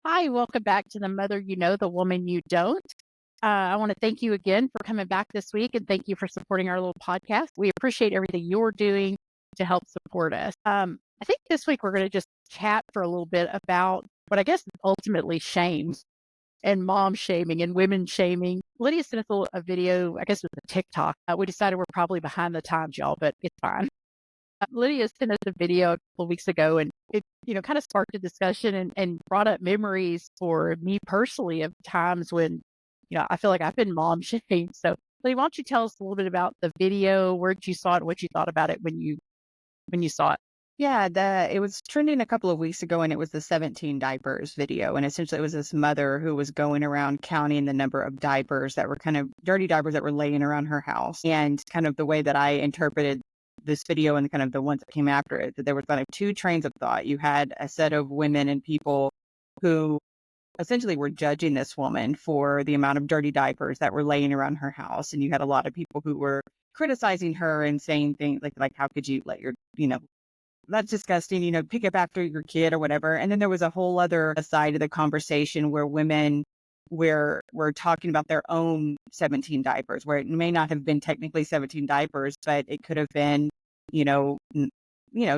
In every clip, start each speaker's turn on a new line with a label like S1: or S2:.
S1: Hi, welcome back to the Mother You Know, the Woman You Don't. I want to thank you again for coming back this week and thank you for supporting our little podcast. We appreciate everything you're doing to help support us. I think this week we're going to just chat for a little bit about what I guess is ultimately shame and mom shaming and women shaming. Lydia sent us a video, I guess it was a TikTok. We decided we're probably behind the times, y'all, but it's fine. Lydia sent us a video a couple of weeks ago, and it kind of sparked a discussion and brought up memories for me personally of times when I feel like I've been mom shamed. So, Lydia, why don't you tell us a little bit about the video, where you saw it, what you thought about it when you saw it?
S2: Yeah, it was trending a couple of weeks ago, and it was the 17 diapers video. And essentially, it was this mother who was going around counting the number of diapers that were kind of dirty diapers that were laying around her house. And kind of the way that I interpreted this video and kind of the ones that came after it, that there was kind of two trains of thought. You had a set of women and people who essentially were judging this woman for the amount of dirty diapers that were laying around her house. And you had a lot of people who were criticizing her and saying things like how could you let your that's disgusting, pick up after your kid or whatever. And then there was a whole other side of the conversation where women were talking about their own 17 diapers, where it may not have been technically 17 diapers, but it could have been, you know,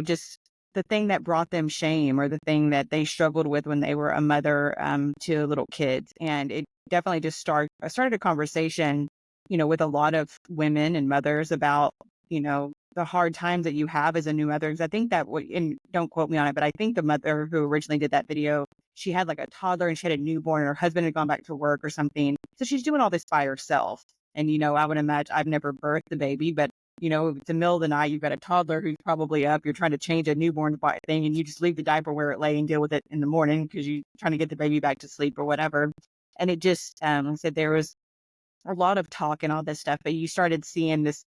S2: just the thing that brought them shame or the thing that they struggled with when they were a mother to little kids. And it definitely just started a conversation, with a lot of women and mothers about, the hard times that you have as a new mother. 'Cause I think that, and don't quote me on it, but I think the mother who originally did that video, she had like a toddler and she had a newborn and her husband had gone back to work or something. So she's doing all this by herself. And, I would imagine I've never birthed the baby, but, if it's the middle of the night, you've got a toddler who's probably up, you're trying to change a newborn thing and you just leave the diaper where it lay and deal with it in the morning because you're trying to get the baby back to sleep or whatever. And it just, like I said, there was a lot of talk and all this stuff, but you started seeing this.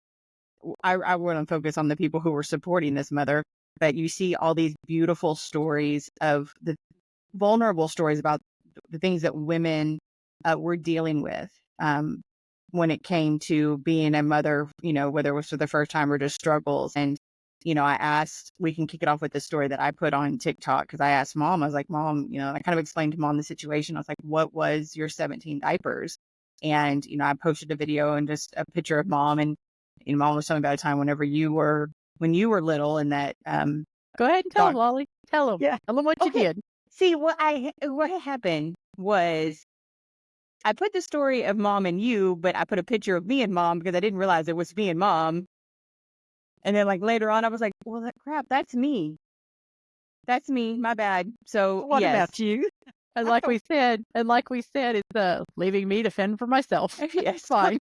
S2: I want to focus on the people who were supporting this mother, but you see all these beautiful stories of the vulnerable stories about the things that women were dealing with when it came to being a mother, whether it was for the first time or just struggles. And, we can kick it off with the story that I put on TikTok because I asked mom, I was like, Mom, I kind of explained to mom the situation. I was like, what was your 17 diapers? And, I posted a video and just a picture of mom and mom was telling me about a time when you were little and that,
S1: Go ahead and tell
S2: doc
S1: them, Lolly. Tell them.
S2: yeah.
S1: Tell them what you
S2: Okay.
S1: did.
S2: See, what happened was I put the story of mom and you, but I put a picture of me and mom because I didn't realize it was me and mom. And then like later on, I was like, well, crap, that's me. That's me. My bad. So
S1: What
S2: yes.
S1: about you? And
S2: I
S1: like
S2: thought,
S1: we said, it's leaving me to fend for myself. It's
S2: yes.
S1: fine.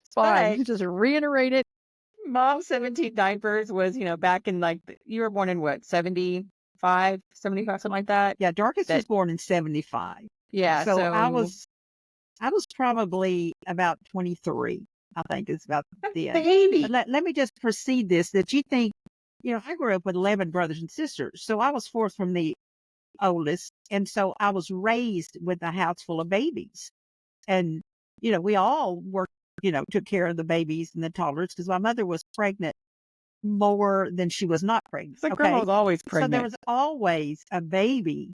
S1: It's fine.
S2: But
S1: You just reiterate it.
S2: mom 17 diapers was, back in you were born in what, 75, something like that.
S3: Yeah, Dorcas was
S2: That,
S3: born in 75.
S2: yeah.
S3: So I
S2: So
S3: was I was probably about 23, I think is about then.
S2: baby.
S3: But let me just precede this that you think, I grew up with 11 brothers and sisters. So I was fourth from the oldest. And so I was raised with a house full of babies. And, we all worked, took care of the babies and the toddlers because my mother was pregnant more than she was not pregnant.
S2: So grandma
S3: Okay.
S2: was always
S3: So there
S2: pregnant.
S3: was always a baby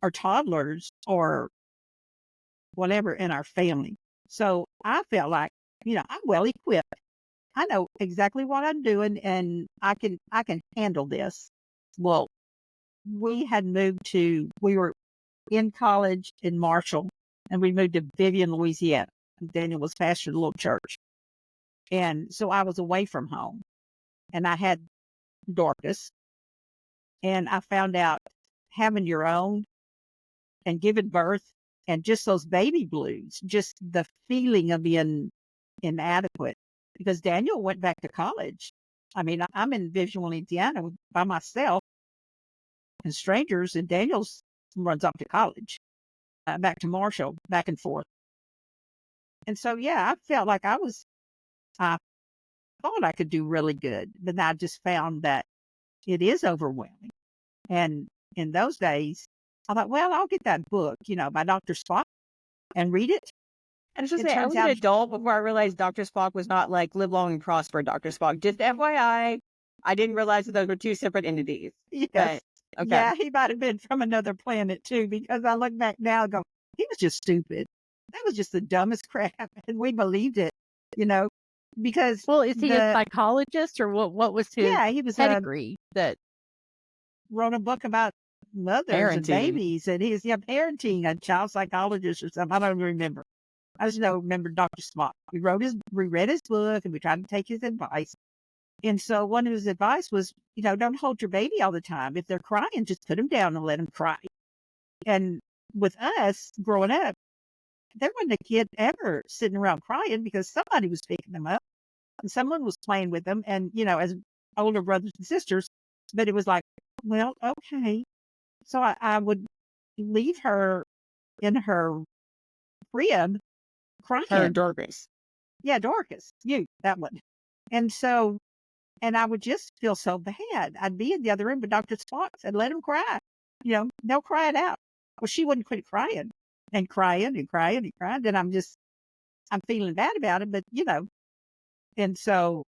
S3: or toddlers or whatever in our family. So I felt like, I'm well equipped. I know exactly what I'm doing and I can handle this. Well, we were in college in Marshall and we moved to Vivian, Louisiana. Daniel was pastoring a little church. And so I was away from home and I had Dorcas and I found out having your own and giving birth and just those baby blues, just the feeling of being inadequate because Daniel went back to college. I mean, I'm in Vivian, Louisiana by myself and strangers, and Daniel's runs off to college, back to Marshall, back and forth. And so, yeah, I felt like I thought I could do really good, but I just found that it is overwhelming. And in those days, I thought, well, I'll get that book, by Dr. Spock and read it.
S2: I was just
S3: It
S2: say I
S3: turns
S2: was an
S3: out
S2: adult before I realized Dr. Spock was not like live long and prosper Dr. Spock. Just FYI, I didn't realize that those were two separate entities.
S3: yes.
S2: But Okay.
S3: Yeah, he might have been from another planet too, because I look back now and go, he was just stupid. That was just the dumbest crap. And we believed it, you know, because
S1: Well, is he a psychologist or what was his
S3: yeah, he was
S1: pedigree that
S3: wrote a book about mothers and
S2: Parenting.
S3: babies, and he's parenting, a child psychologist or something. I don't even remember. I just remember Dr. Spock. We read his book, and we tried to take his advice. And so one of his advice was, don't hold your baby all the time. If they're crying, just put them down and let them cry. And with us growing up, there wasn't a kid ever sitting around crying because somebody was picking them up and someone was playing with them. And, as older brothers and sisters, but it was like, well, okay. So I would leave her in her crib crying.
S2: Her Dorcas.
S3: Yeah, Dorcas, that one. And so, and I would just feel so bad. I'd be in the other room, but Dr. Spock said, let them cry. They'll cry it out. Well, she wouldn't quit crying and crying and crying and crying. Then I'm feeling bad about it, but and so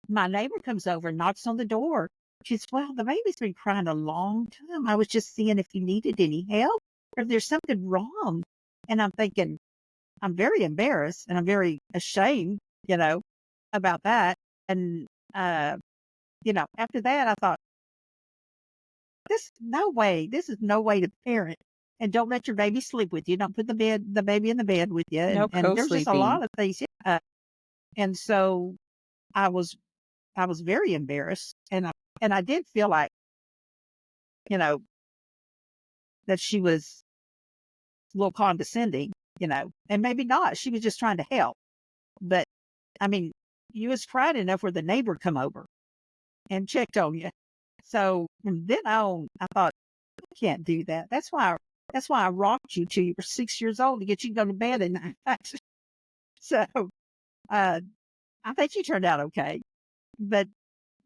S3: my neighbor comes over and knocks on the door. She says, well, the baby's been crying a long time. I was just seeing if you needed any help or if there's something wrong. And I'm thinking, I'm very embarrassed and I'm very ashamed, about that. And, after that, I thought, this is no way to parent. And don't let your baby sleep with you. Don't put the baby in the bed with you.
S2: No
S3: And there's just a
S2: co-sleeping.
S3: lot of things. And so I was very embarrassed. And I did feel like, that she was a little condescending, and maybe not. She was just trying to help. But I mean, you was crying enough where the neighbor come over and checked on you. So from then on, I thought, I can't do that. That's why I rocked you till you were 6 years old to get you to go to bed at night. So I think you turned out okay. But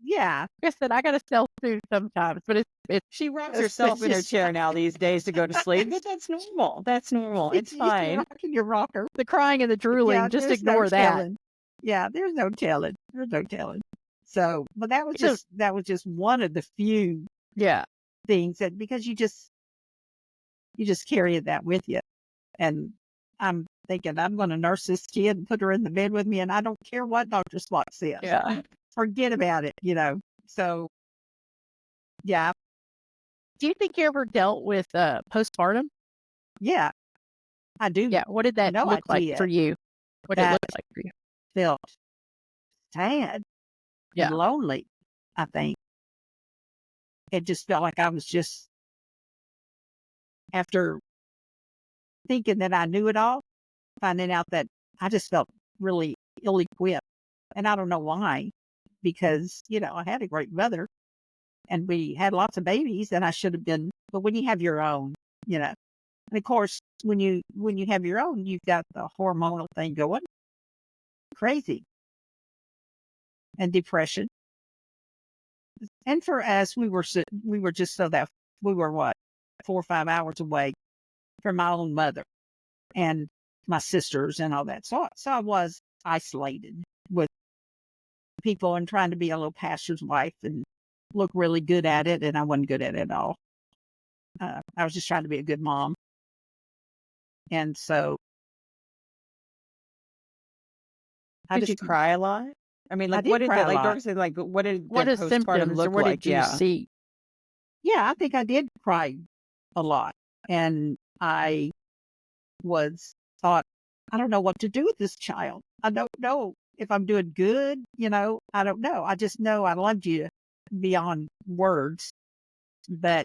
S3: yeah,
S1: like I said, I got to sell food sometimes, but it's
S2: She rocks
S3: It's
S2: herself in her
S3: just-
S2: chair now these days to go to sleep, but that's normal. That's normal. It's
S3: you're
S2: fine.
S3: rocking your rocker.
S1: the crying and the drooling.
S3: Yeah,
S1: Just
S3: there's no
S1: ignore that.
S3: telling. Yeah, there's no telling. There's no telling. So, but that was just one of the few
S1: Yeah.
S3: things that because you just carry that with you. And I'm thinking I'm going to nurse this kid and put her in the bed with me, and I don't care what Dr. Spock says.
S1: Yeah.
S3: Forget about it, So, yeah,
S1: Do you think you ever dealt with postpartum?
S3: yeah, I do.
S1: Yeah. What did that
S3: No
S1: look like
S3: idea.
S1: for you? What did it
S3: That
S1: look like for you?
S3: felt sad
S1: Yeah.
S3: and lonely. I think it just felt like I was just after thinking that I knew it all, finding out that I just felt really ill-equipped. And I don't know why, because, I had a great mother and we had lots of babies and I should have been, but when you have your own, and of course, when you have your own, you've got the hormonal thing going crazy and depression. And for us, we were just so that we were 4 or 5 hours away from my own mother and my sisters and all that. So I was isolated with people and trying to be a little pastor's wife and look really good at it. And I wasn't good at it at all. I was just trying to be a good mom. And so
S2: Did you cry a lot? I mean, like,
S3: did
S2: what did
S3: cry
S2: that,
S3: a
S2: like
S3: lot.
S2: Dorcas said, like, what did
S1: What
S2: that
S1: are
S2: postpartum
S1: symptoms or
S2: look
S1: what
S2: like?
S1: did you
S2: Yeah.
S1: see?
S3: Yeah, I think I did cry a lot. And I thought, I don't know what to do with this child. I don't know if I'm doing good. I don't know. I just know I loved you beyond words. But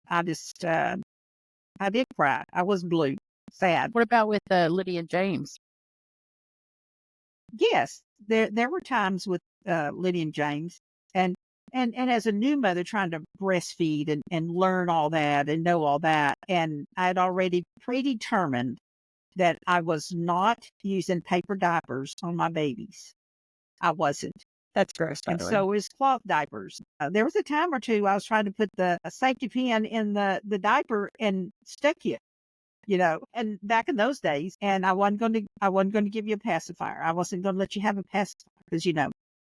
S3: I just, I did cry. I was blue, sad.
S1: What about with Lydia and James?
S3: Yes, there were times with Lydia and James, and as a new mother trying to breastfeed and learn all that and know all that, and I had already predetermined that I was not using paper diapers on my babies. I wasn't.
S2: That's gross, by
S3: And
S2: the way.
S3: so is cloth diapers. There was a time or two I was trying to put a safety pin in the diaper and stuck you. And back in those days, and I wasn't going to give you a pacifier. I wasn't going to let you have a pacifier because,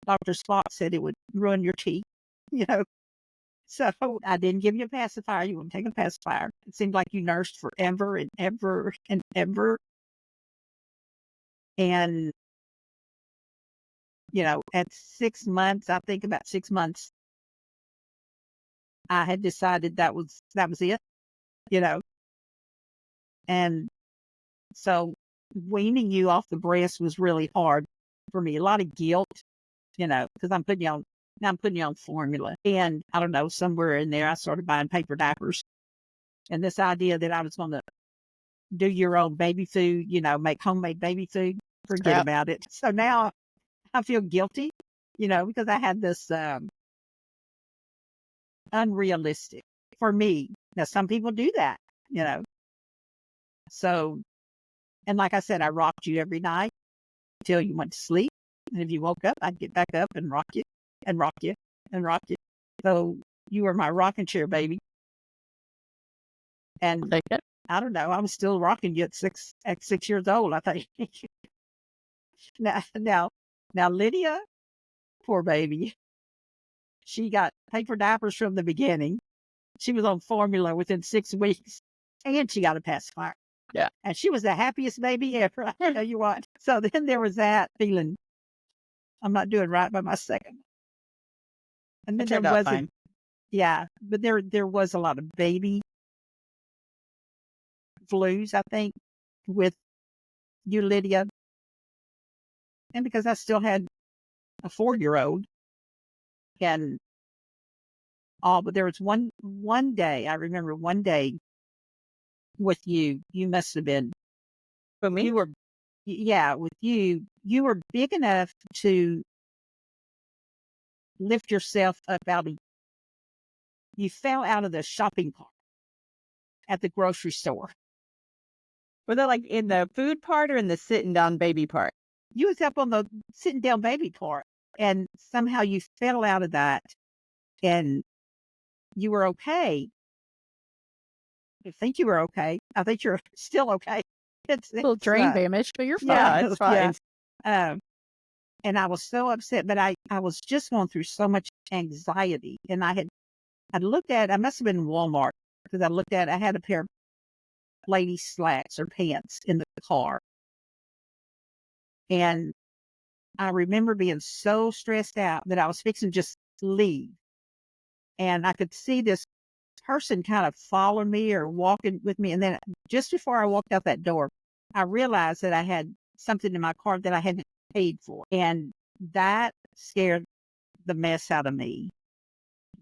S3: Dr. Spock said it would ruin your teeth, So I didn't give you a pacifier. You wouldn't take a pacifier. It seemed like you nursed forever and ever and ever. And, at 6 months, I think about 6 months, I had decided that was it, you know. And so weaning you off the breast was really hard for me. A lot of guilt, because I'm putting you on formula. And I don't know, somewhere in there, I started buying paper diapers. And this idea that I was going to do your own baby food, make homemade baby food, forget
S1: Crap.
S3: about it. So now I feel guilty, because I had this unrealistic for me. Now, some people do that, you know. So, and like I said, I rocked you every night until you went to sleep. And if you woke up, I'd get back up and rock you and rock you and rock you. So you were my rocking chair baby. And
S1: Take it.
S3: I don't know, I was still rocking you at 6 years old, I think. now, Lydia, poor baby, she got paper diapers from the beginning. She was on formula within 6 weeks, and she got a pacifier.
S1: Yeah.
S3: And she was the happiest baby ever, I tell you what. So then there was that feeling, I'm not doing right by my second. And then
S2: It
S3: there
S2: turned out
S3: wasn't,
S2: fine.
S3: yeah, but there was a lot of baby blues, I think, with you, Lydia. And because I still had a 4-year-old and all, but there was one day, I remember one day with you must have been,
S2: For me?
S3: you were, yeah, with you were big enough to lift yourself up you fell out of the shopping cart at the grocery store.
S2: Was that like in the food part or in the sitting down baby part?
S3: You was up on the sitting down baby part, and somehow you fell out of that, and you were okay. I think you were okay. I think you're still okay. It's
S1: A little brain damage, but you're fine.
S2: Yeah, it's fine.
S3: Yeah. And I was so upset, but I was just going through so much anxiety, and I looked at, I must have been in Walmart, because I had a pair of lady slacks or pants in the car. And I remember being so stressed out that I was fixing to just leave. And I could see this person kind of following me or walking with me. And then just before I walked out that door, I realized that I had something in my car that I hadn't paid for. And that scared the mess out of me,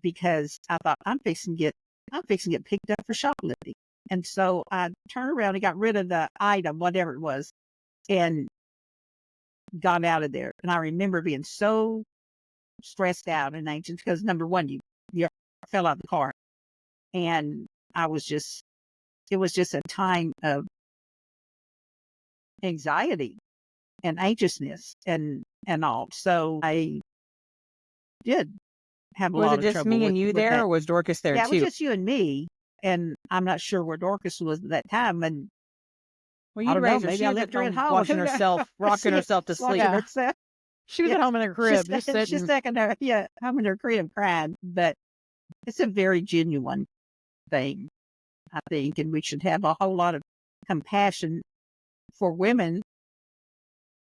S3: because I thought, I'm fixing to get picked up for shoplifting. And so I turned around and got rid of the item, whatever it was, and got out of there. And I remember being so stressed out and anxious because, number one, you fell out of the car. And it was just a time of anxiety and anxiousness and all. So I did have a
S2: Was
S3: lot
S2: it
S3: of
S2: just
S3: trouble
S2: me and you
S3: with
S2: there,
S3: that.
S2: or was Dorcas there
S3: Yeah, it was
S2: too?
S3: just you and me. And I'm not sure where Dorcas was at that time. And
S2: Well,
S3: I
S2: you
S3: don't know,
S2: raised her.
S3: maybe
S2: She
S3: I
S2: was
S3: left
S2: at
S3: her at
S2: home
S3: home.
S2: watching herself, rocking herself to sleep.
S3: Watching herself.
S1: She was
S3: Yeah.
S1: at home in her crib, just
S3: She's
S1: sitting.
S3: stuck in her, home in her crib crying. But it's a very genuine thing, I think. And we should have a whole lot of compassion for women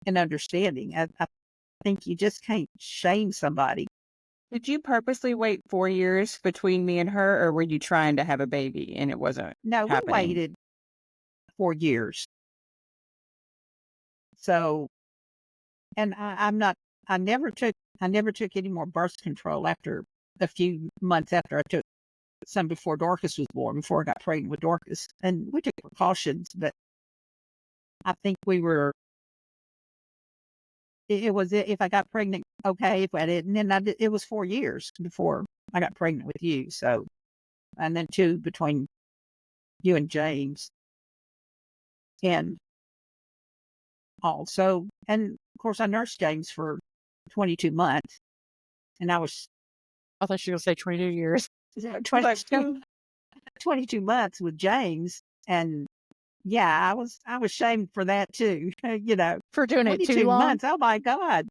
S3: and understanding. I think you just can't shame somebody.
S2: Did you purposely wait 4 years between me and her, or were you trying to have a baby and it wasn't
S3: No,
S2: happening?
S3: we waited 4 years. So, and I never took any more birth control after a few months after I took some before Dorcas was born, before I got pregnant with Dorcas. And we took precautions, but I think it was, if I got pregnant, okay, if I didn't, and it was 4 years before I got pregnant with you. So, and then 2 between you and James. And also, and of course I nursed James for 22 months, and I was
S1: I thought she was going to say 22 years.
S3: 22 months with James. And yeah, I was shamed for that too.
S1: For doing it too
S3: 22
S1: long.
S3: months. Oh my God,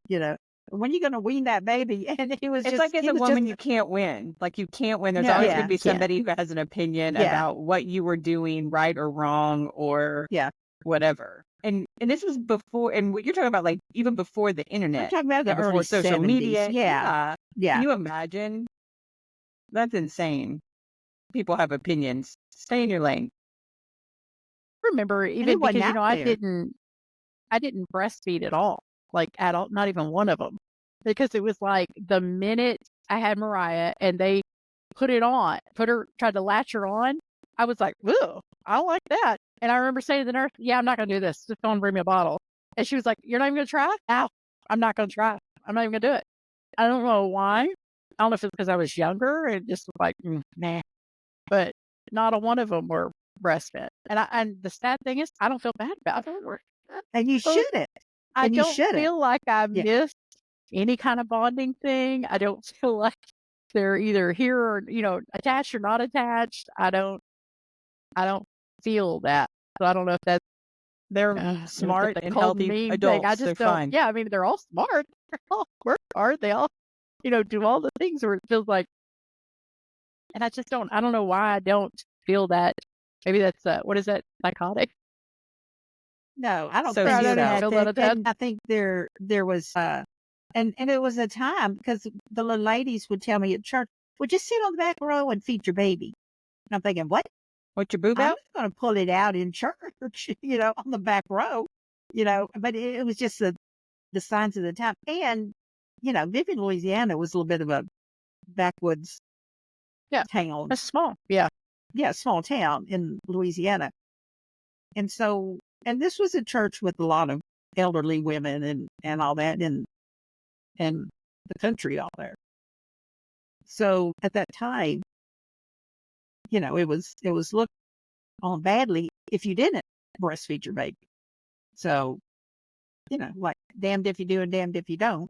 S3: when you going to wean that baby? And it was
S2: It's
S3: just,
S2: like as
S3: he
S2: a
S3: was
S2: woman,
S3: just,
S2: you can't win. Like you can't win. There's
S3: no,
S2: always
S3: yeah,
S2: going to be
S3: you can't.
S2: somebody who has an opinion
S3: Yeah.
S2: about what you were doing right or wrong or
S3: Yeah.
S2: whatever. And this was before, and what you're talking about, like even before the
S3: I'm
S2: internet
S3: talking about the
S2: and before
S3: early
S2: social
S3: 70s.
S2: media.
S3: Yeah. Yeah.
S2: Can you imagine? That's insane. People have opinions. Stay in your lane.
S1: Remember,
S3: And
S1: even
S3: it wasn't
S1: because,
S3: out
S1: I
S3: there.
S1: didn't breastfeed at all, like at all, not even one of them, because it was like the minute I had Mariah and they tried to latch her on, I was like, "Ooh, I don't like that." And I remember saying to the nurse, "Yeah, I'm not gonna do this. Just go and bring me a bottle." And she was like, "You're not even gonna try?" "No, I'm not gonna try. I'm not even gonna do it." I don't know why. I don't know if it's because I was younger and just was like, nah. But not a one of them were breastfed. And the sad thing is, I don't feel bad about it.
S3: And you
S1: So
S3: shouldn't.
S1: I
S3: And you
S1: don't
S3: shouldn't.
S1: feel like I
S3: Yeah.
S1: missed any kind of bonding thing. I don't feel like they're either here or, attached or not attached. I don't feel that. So I don't know if that's
S2: They're
S1: if it's
S2: smart
S1: a
S2: and
S1: cold
S2: healthy
S1: meme thing. I
S2: adults. They're
S1: just don't.
S2: fine.
S1: Yeah, I mean, they're all smart. They're all work hard. They all, do all the things where it feels like, and I don't know why I don't feel that. Maybe that's, what is that, psychotic?
S3: No, I don't
S2: So
S1: Where I
S3: think
S1: don't even
S3: so.
S1: feel that attached.
S3: And I think there was and it was a time because the little ladies would tell me at church, "Well, just sit on the back row and feed your baby." And I'm thinking, what?
S2: What's your boob
S3: I'm
S2: out?
S3: not going to pull it out in church, on the back row, But it was just the signs of the time. And Vivian, Louisiana was a little bit of a backwoods
S1: Yeah,
S3: town.
S1: that's small. Yeah.
S3: Yeah, small town in Louisiana. And so, and this was a church with a lot of elderly women and all that and the country all there. So at that time, it was looked on badly if you didn't breastfeed your baby. So, like damned if you do and damned if you don't.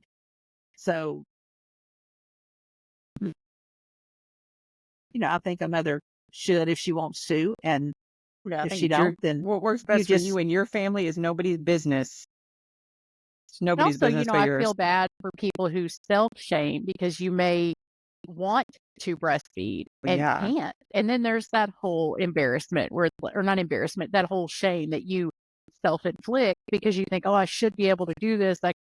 S3: So, I think a mother should if she wants to. And
S2: Yeah, I
S3: if
S2: think
S3: she don't, then
S2: what works
S3: you
S2: best for you
S3: just,
S2: and your family is nobody's business. It's
S1: And
S2: nobody's
S1: also,
S2: business but
S1: I
S2: yours.
S1: feel bad for people who self-shame because you may want to breastfeed and
S2: Yeah.
S1: can't. And then there's that whole embarrassment or not embarrassment, that whole shame that you self-inflict because you think, "Oh, I should be able to do this. Like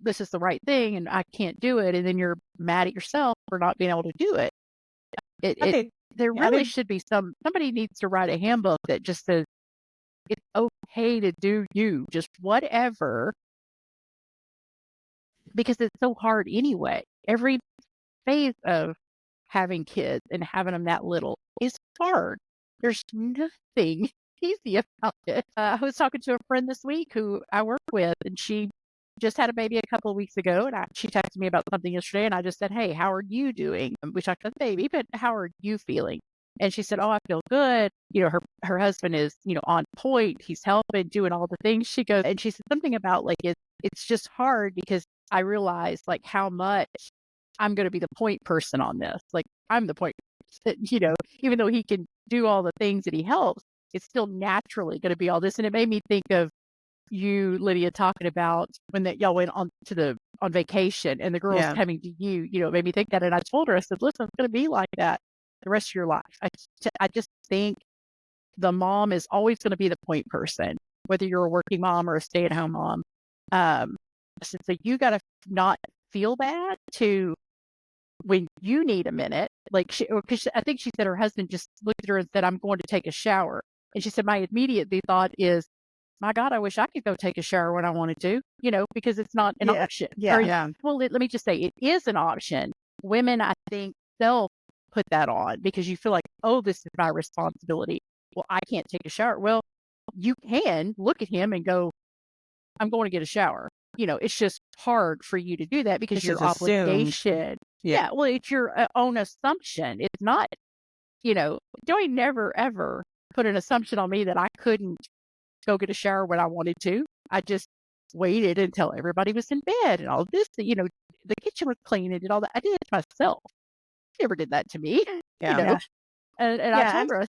S1: this is the right thing and I can't do it." And then you're mad at yourself for not being able to do it. It,
S2: I
S1: it
S2: think
S1: There
S2: I
S1: really
S2: think
S1: should be somebody needs to write a handbook that just says it's okay to do you, just whatever, because it's so hard anyway. Every phase of having kids and having them that little is hard. There's nothing easy about it. I was talking to a friend this week who I work with, and she just had a baby a couple of weeks ago, and she texted me about something yesterday, and I just said, "Hey, how are you doing?" And we talked about the baby, but how are you feeling? And she said, "Oh, I feel good." Her husband is, on point. He's helping, doing all the things. She goes, and she said something about like it's just hard because I realize like how much I'm going to be the point person on this. Like I'm the point person, even though he can do all the things that he helps, it's still naturally going to be all this. And it made me think of you, Lydia, talking about when that y'all went on vacation and the girls
S2: yeah.
S1: coming to you, it made me think that. And I told her, I said, "Listen, it's going to be like that the rest of your life." I just think the mom is always going to be the point person, whether you're a working mom or a stay-at-home mom. So you got to not feel bad to when you need a minute, like because I think she said her husband just looked at her and said, "I'm going to take a shower." And she said, "My immediate thought is, my God, I wish I could go take a shower when I wanted to, because it's not an
S3: yeah,
S1: option."
S3: yeah.
S1: Or,
S2: Yeah.
S1: well, let me just say, it is an option. Women, I think, self put that on because you feel like, "Oh, this is my responsibility. Well, I can't take a shower." Well, you can look at him and go, "I'm going to get a shower." It's just hard for you to do that because
S2: It's just
S1: your
S2: assumed.
S1: obligation.
S2: Yeah.
S1: Yeah, well, it's your own assumption. It's not, Joey never ever put an assumption on me that I couldn't go get a shower when I wanted to. I just waited until everybody was in bed and all this, the kitchen was clean and did all that. I did it myself. He never did that to me, you
S2: Yeah.
S1: know.
S3: Yeah.
S1: And I
S3: Yeah.
S1: told her,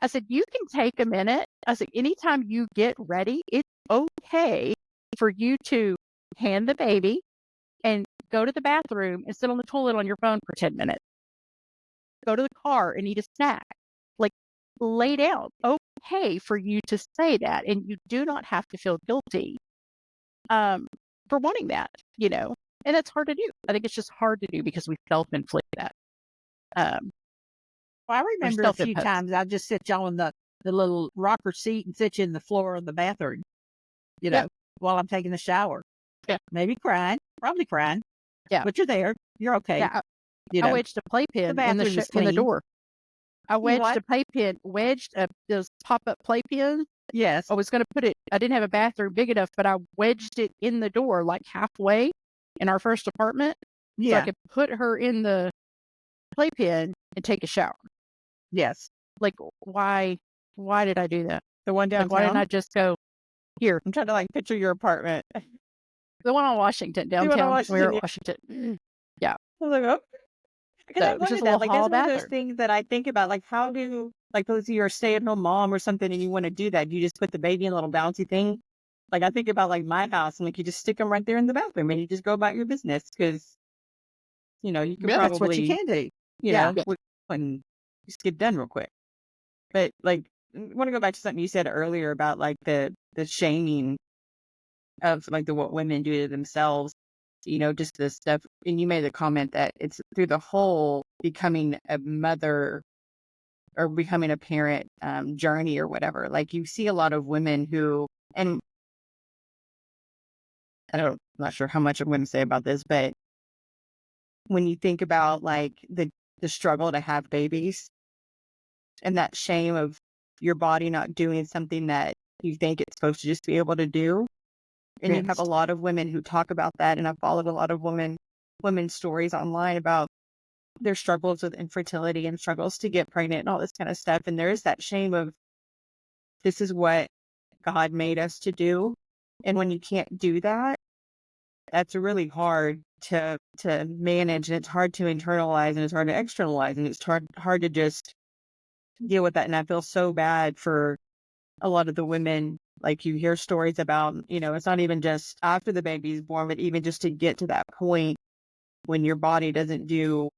S1: I said, "You can take a minute." I said, "Anytime you get ready, it's okay for you to hand the baby and go to the bathroom and sit on the toilet on your phone for 10 minutes. Go to the car and eat a snack. Like, lay down. Okay for you to say that. And you do not have to feel guilty for wanting that, and it's hard to do. I think it's just hard to do because we self-inflict that.
S3: Well, I
S1: Or
S3: remember a few
S1: self-impose.
S3: times I just sit y'all in the little rocker seat and sit you in the floor of the bathroom,
S1: Yeah.
S3: while I'm taking a shower.
S1: Yeah.
S3: Maybe crying, probably crying.
S1: Yeah.
S3: But you're there. You're okay.
S1: Yeah,
S3: You
S1: I
S3: know,
S1: wedged a playpen
S3: bathroom is
S1: in the
S3: clean.
S1: door. I wedged
S3: what?
S1: a playpen, those pop-up playpens.
S3: Yes.
S1: I was going to put it, I didn't have a bathroom big enough, but I wedged it in the door, like halfway in our first apartment. So I
S3: Yeah.
S1: could put her in the playpen and take a shower.
S3: Yes.
S1: Like, why did I do that?
S2: The one
S1: Like, why didn't
S2: downtown?
S1: I just go here?
S2: I'm trying to like picture your apartment.
S1: The one on Washington,
S2: The one on
S1: downtown. We
S2: Washington,
S1: were
S2: yeah.
S1: at Washington. Yeah.
S2: I was like, oh. Because
S1: So
S2: I
S1: it was just
S2: wondered
S1: a
S2: that.
S1: little
S2: Like,
S1: hall
S2: that's one of those
S1: bathroom.
S2: things that I think about. Like, how do, like, those you're a stay-at-home mom or something and you want to do that? You just put the baby in a little bouncy thing? Like, I think about, like, my house and, like, you just stick them right there in the bathroom and you just go about your business because, you could
S1: Yeah.
S3: That's what you
S2: probably,
S3: can do.
S2: you
S3: Yeah.
S2: know, and just get done real quick. But, like, I want to go back to something you said earlier about, like, the shaming of, like, what women do to themselves, just the stuff. And you made the comment that it's through the whole becoming a mother or becoming a parent journey or whatever. Like, you see a lot of women who, and I'm not sure how much I'm going to say about this, but when you think about like the struggle to have babies and that shame of your body not doing something that you think it's supposed to just be able to do. And you have a
S3: Yes.
S2: lot of women who talk about that. And I've followed a lot of women's stories online about their struggles with infertility and struggles to get pregnant and all this kind of stuff. And there is that shame of, this is what God made us to do. And when you can't do that, that's really hard to manage, and it's hard to internalize, and it's hard to externalize, and it's hard to just deal with that. And I feel so bad for a lot of the women. Like, you hear stories about, it's not even just after the baby's born, but even just to get to that point when your body doesn't do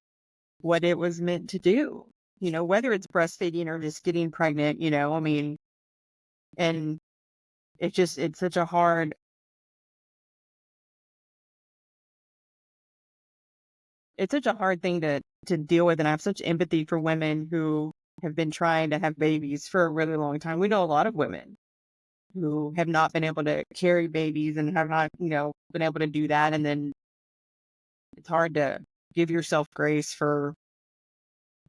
S2: what it was meant to do, whether it's breastfeeding or just getting pregnant, I mean, and it's such a hard, thing to deal with. And I have such empathy for women who have been trying to have babies for a really long time. We know a lot of women who have not been able to carry babies and have not, been able to do that. And then it's hard to give yourself grace for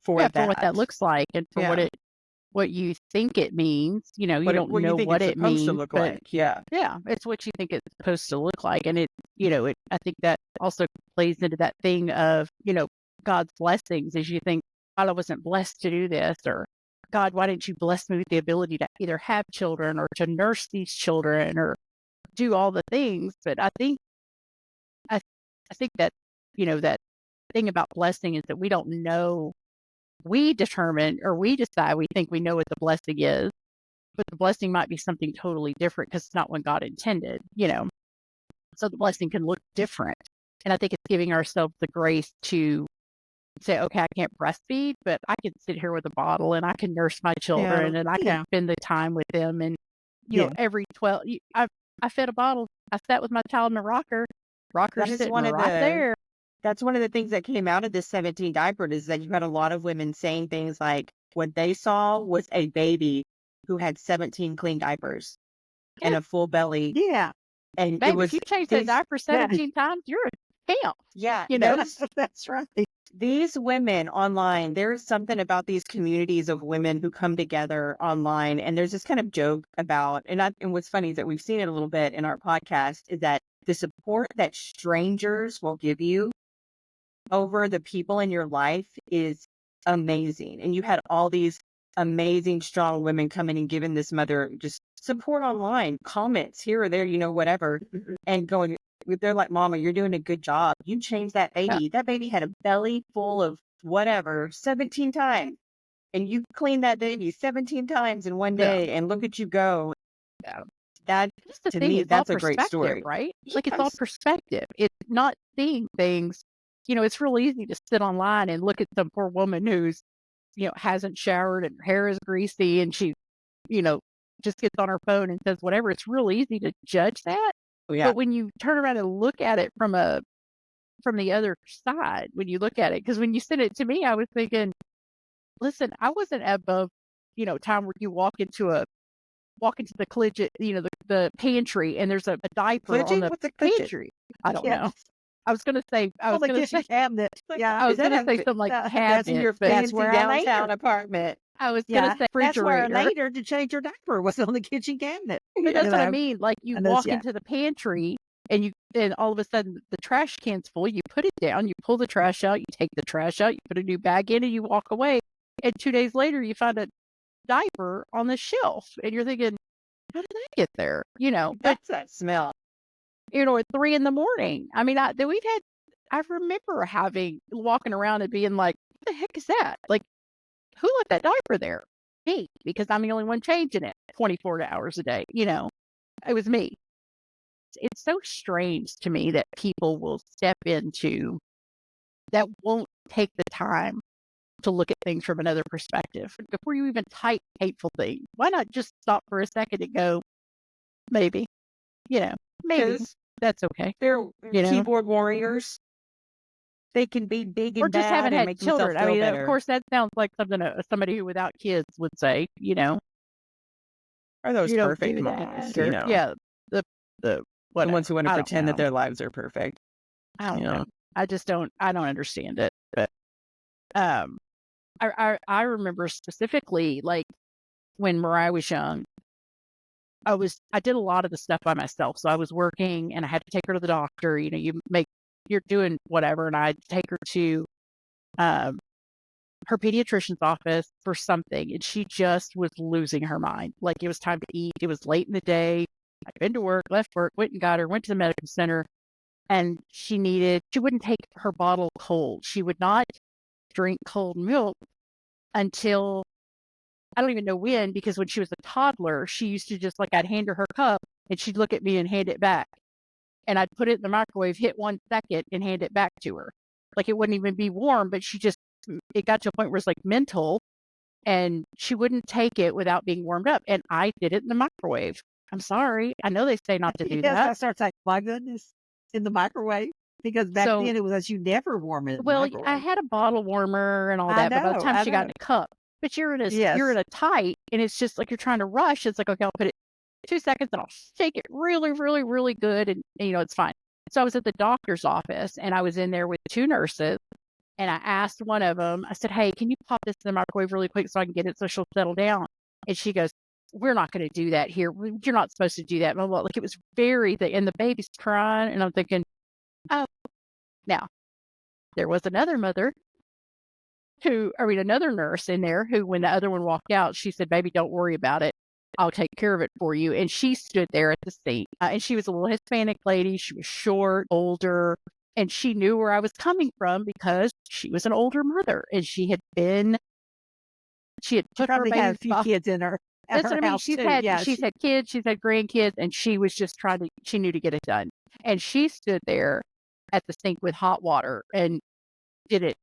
S1: Yeah,
S2: that.
S1: for what that looks like and for
S2: Yeah.
S1: what you think it means. You don't
S2: what you
S1: know
S2: think
S1: what
S2: it's
S1: it
S2: supposed to
S1: means,
S2: look
S1: but
S2: like. Yeah.
S1: yeah, it's what you think it's supposed to look like. And I think that also plays into that thing of, God's blessings, as you think, God, I wasn't blessed to do this, or God, why didn't you bless me with the ability to either have children or to nurse these children or do all the things? But I think that, that thing about blessing is that we don't know. We determine or we decide we think we know what the blessing is, but the blessing might be something totally different because it's not what God intended. So the blessing can look different. And I think it's giving ourselves the grace to say, okay, I can't breastfeed, but I can sit here with a bottle and I can nurse my children and I can
S3: Yeah.
S1: spend the time with them. And,
S3: Yeah.
S1: every 12, I fed a bottle. I sat with my child in a rocker. Rocker's
S2: That is
S1: sitting
S2: one of
S1: right there.
S2: That's one of the things that came out of this 17 diaper, is that you had a lot of women saying things like what they saw was a baby who had 17 clean diapers and a full belly.
S3: Yeah.
S2: And it
S1: Baby,
S2: was
S1: if you change that diaper 17 times, you're a champ.
S2: yeah,
S3: That's right.
S2: these women online, there's something about these communities of women who come together online. And there's this kind of joke about, and what's funny is that we've seen it a little bit in our podcast, is that the support that strangers will give you over the people in your life is amazing. And you had all these amazing, strong women coming and giving this mother just support online, comments here or there, whatever, and going, they're like, Mama, you're doing a good job. You changed that baby.
S1: Yeah.
S2: That baby had a belly full of whatever 17 times. And you cleaned that baby 17 times in one
S1: Yeah.
S2: day, and look at you go.
S1: Yeah.
S2: That,
S1: That's the
S2: to
S1: thing.
S2: me,
S1: It's all
S2: that's a great
S1: perspective,
S2: story.
S1: right? Like it's all
S2: Yes.
S1: perspective. It's not seeing things. It's real easy to sit online and look at some poor woman who's, hasn't showered and her hair is greasy and she, you know, just gets on her phone and says whatever. It's real easy to judge that.
S2: Oh, yeah.
S1: But when you turn around and look at it from the other side, when you look at it, because when you sent it to me, I was thinking, listen, I wasn't above, time where you walk into the the pantry and there's a diaper on
S2: Klidging?
S1: the
S2: What's a klidging?
S1: pantry. I don't
S3: Yeah.
S1: know. I was gonna say
S3: On the kitchen cabinet. Yeah.
S1: I
S2: Is
S1: was
S2: that
S1: gonna say something like
S3: That's
S2: in your
S1: cabinet, but
S2: fancy
S3: where I laid
S2: downtown
S3: her.
S2: apartment?
S1: I was gonna
S3: Yeah.
S1: say
S3: That's where I
S1: refrigerator.
S3: laid her to change her diaper was on the kitchen cabinet.
S1: But that's what I mean. Like you
S3: And those,
S1: walk
S3: yeah.
S1: into the pantry and all of a sudden the trash can's full, you put it down, you pull the trash out, you take the trash out, you put a new bag in and you walk away. And 2 days later you find a diaper on the shelf and you're thinking, how did that get there? But
S2: That's that smell.
S1: at 3 a.m. I mean, I remember walking around and being like, what the heck is that? Like, who left that diaper there? Me, because I'm the only one changing it 24 hours a day. It was me. It's so strange to me that people will step into that won't take the time to look at things from another perspective. Before you even type hateful things, why not just stop for a second and go, maybe, maybe
S2: Because
S1: that's okay,
S2: they're
S1: you know?
S2: keyboard warriors. They can be big
S1: Or
S2: and
S1: just
S2: bad
S1: haven't
S2: and
S1: had
S2: make themselves
S1: children. I
S2: feel
S1: mean, of
S2: better.
S1: course, that sounds like something somebody who without kids would say,
S2: Are those
S1: you don't
S2: perfect
S1: do
S2: moms?
S1: that. Or, yeah, the
S2: The
S1: whatever.
S2: ones who want to
S1: I don't
S2: pretend that
S1: know.
S2: their lives are perfect.
S1: I don't
S2: You
S1: know.
S2: know.
S1: I don't understand it. But um, I remember specifically like when Mariah was young. I did a lot of the stuff by myself. So I was working and I had to take her to the doctor. You're doing whatever, and I'd take her to um her pediatrician's office for something, and she just was losing her mind. Like it was time to eat. It was late in the day. I'd been to work, left work, went and got her, went to the medical center, and she wouldn't take her bottle cold. She would not drink cold milk until I don't even know when, because when she was a toddler, she used to just I'd hand her cup and she'd look at me and hand it back. And I'd put it in the microwave, hit 1 second and hand it back to her. Like it wouldn't even be warm, but it got to a point where it's like mental and she wouldn't take it without being warmed up. And I did it in the microwave. I'm sorry. I know they say not to do
S3: Yes,
S1: that.
S3: I started like, my goodness, in the microwave. Because back
S1: So,
S3: then it was as you never warm it in the
S1: well, I
S3: microwave.
S1: had a bottle warmer and all
S3: I
S1: that, but by the
S3: know,
S1: time
S3: I
S1: she got in
S3: know.
S1: a cup, but you're in
S3: Yes.
S1: a tight, and it's just like you're trying to rush. It's like, okay, I'll put it 2 seconds and I'll shake it really, really, really good, and it's fine. So I was at the doctor's office and I was in there with 2 nurses, and I asked one of them, I said, hey, can you pop this in the microwave really quick so I can get it so she'll settle down? And she goes, we're not going to do that here. You're not supposed to do that. Blah, blah. Like it was and the baby's crying, and I'm thinking, oh, now there was another another nurse in there who, when the other one walked out, she said, baby, don't worry about it. I'll take care of it for you. And she stood there at the sink, and she was a little Hispanic lady. She was short, older, and she knew where I was coming from because she was an older mother and she had
S3: She
S1: put her
S3: probably had a
S1: babies
S3: few kids in her at
S1: That's
S3: her
S1: what I mean.
S3: house too. Yeah,
S1: She's had kids, she's had grandkids, and she was just she knew to get it done. And she stood there at the sink with hot water and did it,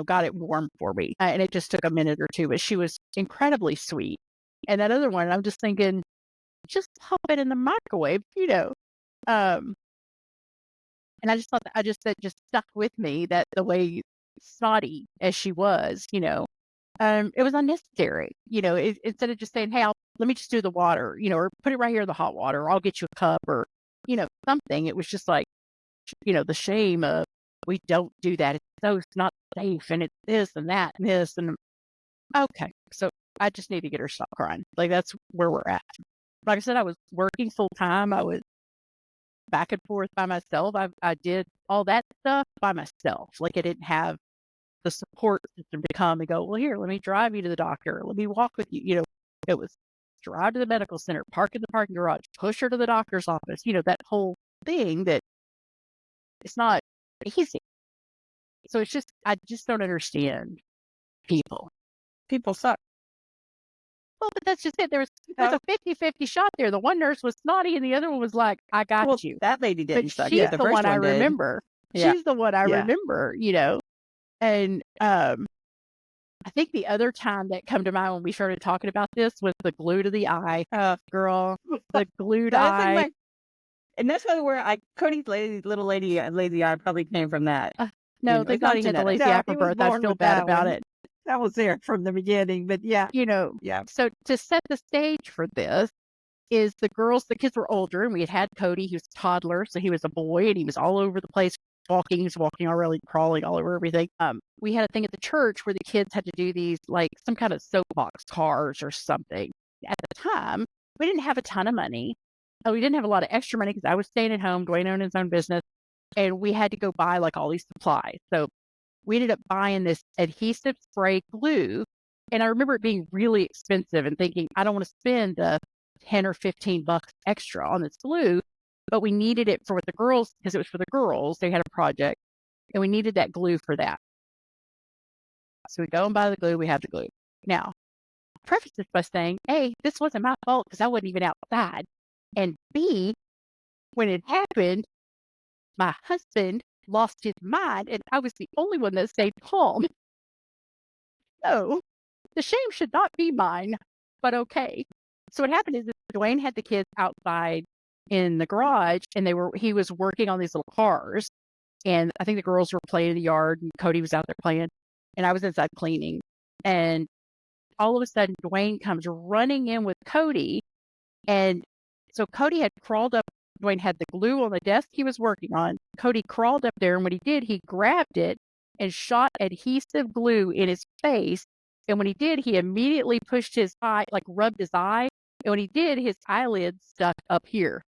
S1: got it warm for me. And it just took a minute or two, but she was incredibly sweet. And that other one, I'm just thinking, just pop it in the microwave. Um, and I just thought that just stuck with me, that the way snotty as she was, it was unnecessary. Instead of just saying, hey, let me just do the water, or put it right here in the hot water, or I'll get you a cup, or, something. It was just like, the shame of, we don't do that. It's not safe, and it's this and that and this. And okay, so I just need to get her to stop crying. Like, that's where we're at. Like I said, I was working full time. I was back and forth by myself. I did all that stuff by myself. Like, I didn't have the support system to come and go, well, here, let me drive you to the doctor. Let me walk with you. It was drive to the medical center, park in the parking garage, push her to the doctor's office, that whole thing that it's not easy. So it's just, I just don't understand people.
S2: People suck.
S1: Well, but that's just it. There was a 50-50 shot there. The one nurse was snotty and the other one was like, I
S2: Well,
S1: got you.
S2: that lady
S1: But
S2: didn't suck
S1: she's
S2: it. The
S1: the
S2: first
S1: one I
S2: one did.
S1: remember.
S2: Yeah.
S1: She's the one I
S3: Yeah.
S1: remember, And I think the other time that come to mind when we started talking about this was the glue to the eye. Girl, the glued
S2: That was like
S1: eye.
S2: and that's probably where Cody's little lady, lazy eye probably came from that.
S1: No,
S2: it's
S1: thank
S2: not
S1: God he had the
S2: genetic.
S1: lazy
S3: No,
S1: eye
S3: he
S1: from
S3: was
S1: birth. I
S3: born
S1: feel
S3: with
S1: bad
S3: that
S1: about
S3: one.
S1: it.
S3: That was there from the beginning, but yeah. Yeah.
S1: So to set the stage for this is the kids were older and we had Cody. He was a toddler, so he was a boy and he was all over the place walking. He was walking already, crawling all over everything. We had a thing at the church where the kids had to do these like some kind of soapbox cars or something. At the time, we didn't have a ton of money. We didn't have a lot of extra money because I was staying at home. Dwayne owned his own business, and we had to go buy like all these supplies. So we ended up buying this adhesive spray glue. And I remember it being really expensive and thinking, I don't want to spend the 10 or 15 bucks extra on this glue, but we needed it for the girls because it was for the girls. They had a project and we needed that glue for that. So we go and buy the glue. We have the glue. Now, I preface this by saying, A, this wasn't my fault because I wasn't even outside. And B, when it happened, my husband lost his mind and I was the only one that stayed calm. So the shame should not be mine, but okay. So what happened is that Dwayne had the kids outside in the garage and he was working on these little cars. And I think the girls were playing in the yard and Cody was out there playing and I was inside cleaning. And all of a sudden Dwayne comes running in with Cody. And so Cody had crawled up. Dwayne had the glue on the desk he was working on. Cody crawled up there and what he did, he grabbed it and shot adhesive glue in his face. And when he did, he immediately pushed his eye, like rubbed his eye. And when he did, his eyelids stuck up here.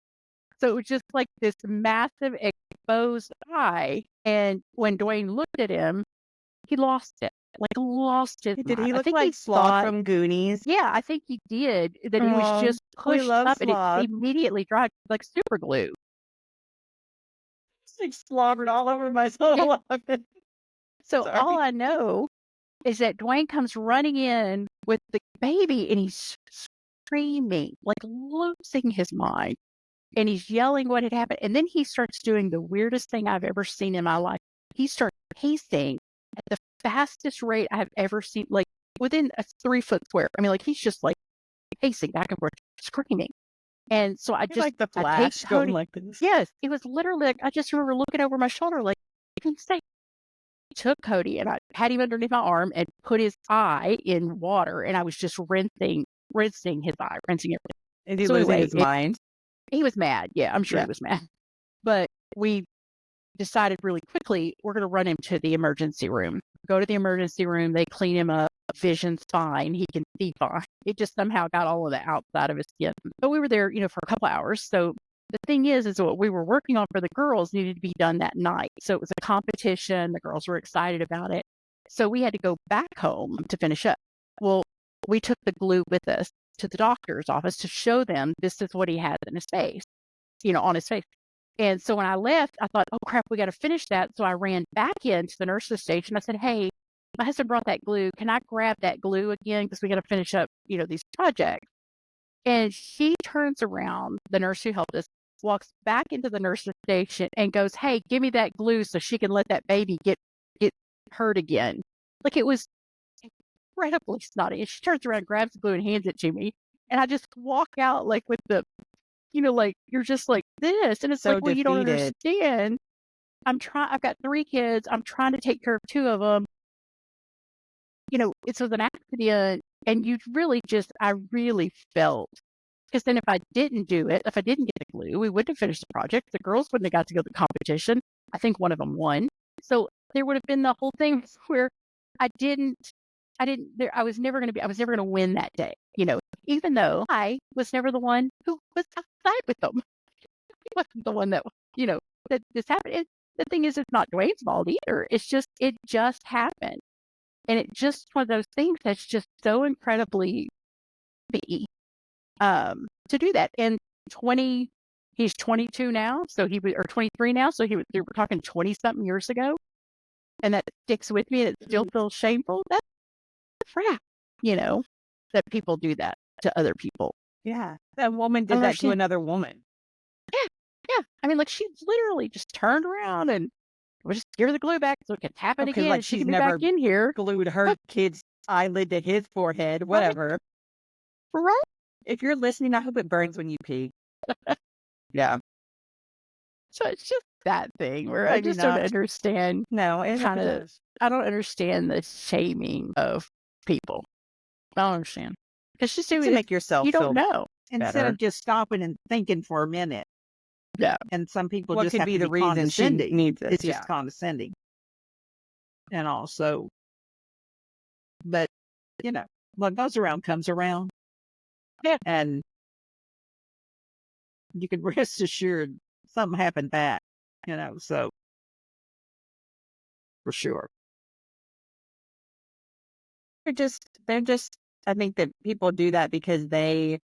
S1: So it was just like this massive exposed eye. And when Dwayne looked at him, he lost it, like lost his
S2: Did
S1: mind.
S2: he
S1: I
S2: look
S1: think
S2: like
S1: he
S2: Sloth
S1: thought,
S2: from Goonies?
S1: yeah, I think he did. That he was
S2: Oh,
S1: just
S2: we
S1: pushed
S2: love
S1: up and it
S2: Sloth.
S1: immediately dried like super glue.
S2: It's like slobbered all over myself.
S1: So
S2: Sorry.
S1: all I know is that Dwayne comes running in with the baby and he's screaming, like losing his mind. And he's yelling what had happened. And then he starts doing the weirdest thing I've ever seen in my life. He starts pacing at the fastest rate I've ever seen, like within a 3-foot square. I mean, like he's just like pacing back and forth, screaming. And so I
S2: It's like the
S1: I
S2: Flash
S1: take
S2: going
S1: Cody.
S2: like this.
S1: Yes, it was literally like I just remember looking over my shoulder, like, you can stay. Took Cody and I had him underneath my arm and put his eye in water and I was just rinsing his eye, rinsing everything.
S2: Is he
S1: So
S2: losing
S1: anyway,
S2: his mind?
S1: he was mad. Yeah, I'm sure
S2: Yeah.
S1: he was mad. But we decided really quickly we're going to run him to the emergency room. Go to the emergency room. They clean him up. Vision's fine. He can see fine. It just somehow got all of the outside of his skin. But we were there, for a couple hours. So the thing is what we were working on for the girls needed to be done that night. So it was a competition. The girls were excited about it. So we had to go back home to finish up. Well, we took the glue with us to the doctor's office to show them this is what he has in his face, on his face. And so when I left, I thought, oh crap, we got to finish that. So I ran back into the nurse's station. I said, hey, my husband brought that glue. Can I grab that glue again? Because we got to finish up, these projects. And she turns around, the nurse who helped us, walks back into the nurse's station and goes, hey, give me that glue so she can let that baby get hurt again. Like it was incredibly snotty. And she turns around, grabs the glue and hands it to me. And I just walk out like with the, like you're just like this. And it's
S2: So
S1: like, well, you don't
S2: defeated.
S1: understand. I've got 3 kids. I'm trying to take care of 2 of them. It was an accident. And I really felt, because then if I didn't do it, if I didn't get the glue, we wouldn't have finished the project. The girls wouldn't have got to go to the competition. I think one of them won. So there would have been the whole thing where I was never going to win that day, even though I was never the one who was outside with them. I wasn't the one that, that this happened. The thing is, it's not Dwayne's fault either. It just happened. And it's just one of those things that's just so incredibly me to do that. And he's 22 now, so or 23 now, so we were talking 20 something years ago, and that sticks with me, and it still feels shameful. That's crap, that people do that to other people.
S2: Yeah. That woman
S1: I
S2: did
S1: don't
S2: that to
S1: understand.
S2: another woman.
S1: Yeah. I mean, like, she literally just turned around and we just give her the glue back so it can happen
S2: Okay,
S1: again
S2: like
S1: and she
S2: she's
S1: can be back
S2: never
S1: in here.
S2: glued her kid's eyelid to his forehead,
S1: Right.
S2: whatever.
S1: Right.
S2: If you're listening, I hope it burns when you pee. Yeah.
S1: So it's just that thing where I
S3: Maybe
S1: just don't
S3: not.
S1: understand
S2: No, it
S1: kind of,
S2: does.
S1: I don't understand the shaming of people. I don't understand. Because just do
S2: To
S1: it,
S2: make yourself
S1: you don't
S2: feel
S1: know.
S3: Instead
S2: better.
S3: of just stopping and thinking for a minute.
S1: Yeah.
S3: And some people
S2: What
S3: just
S2: could
S3: have
S2: be
S3: to
S2: the
S3: be
S2: reason she
S3: condescending.
S2: needs this?
S3: It's just condescending. And also, but what goes around comes around.
S1: Yeah.
S3: And you can rest assured something happened back, so for sure.
S2: They're just, I think that people do that because they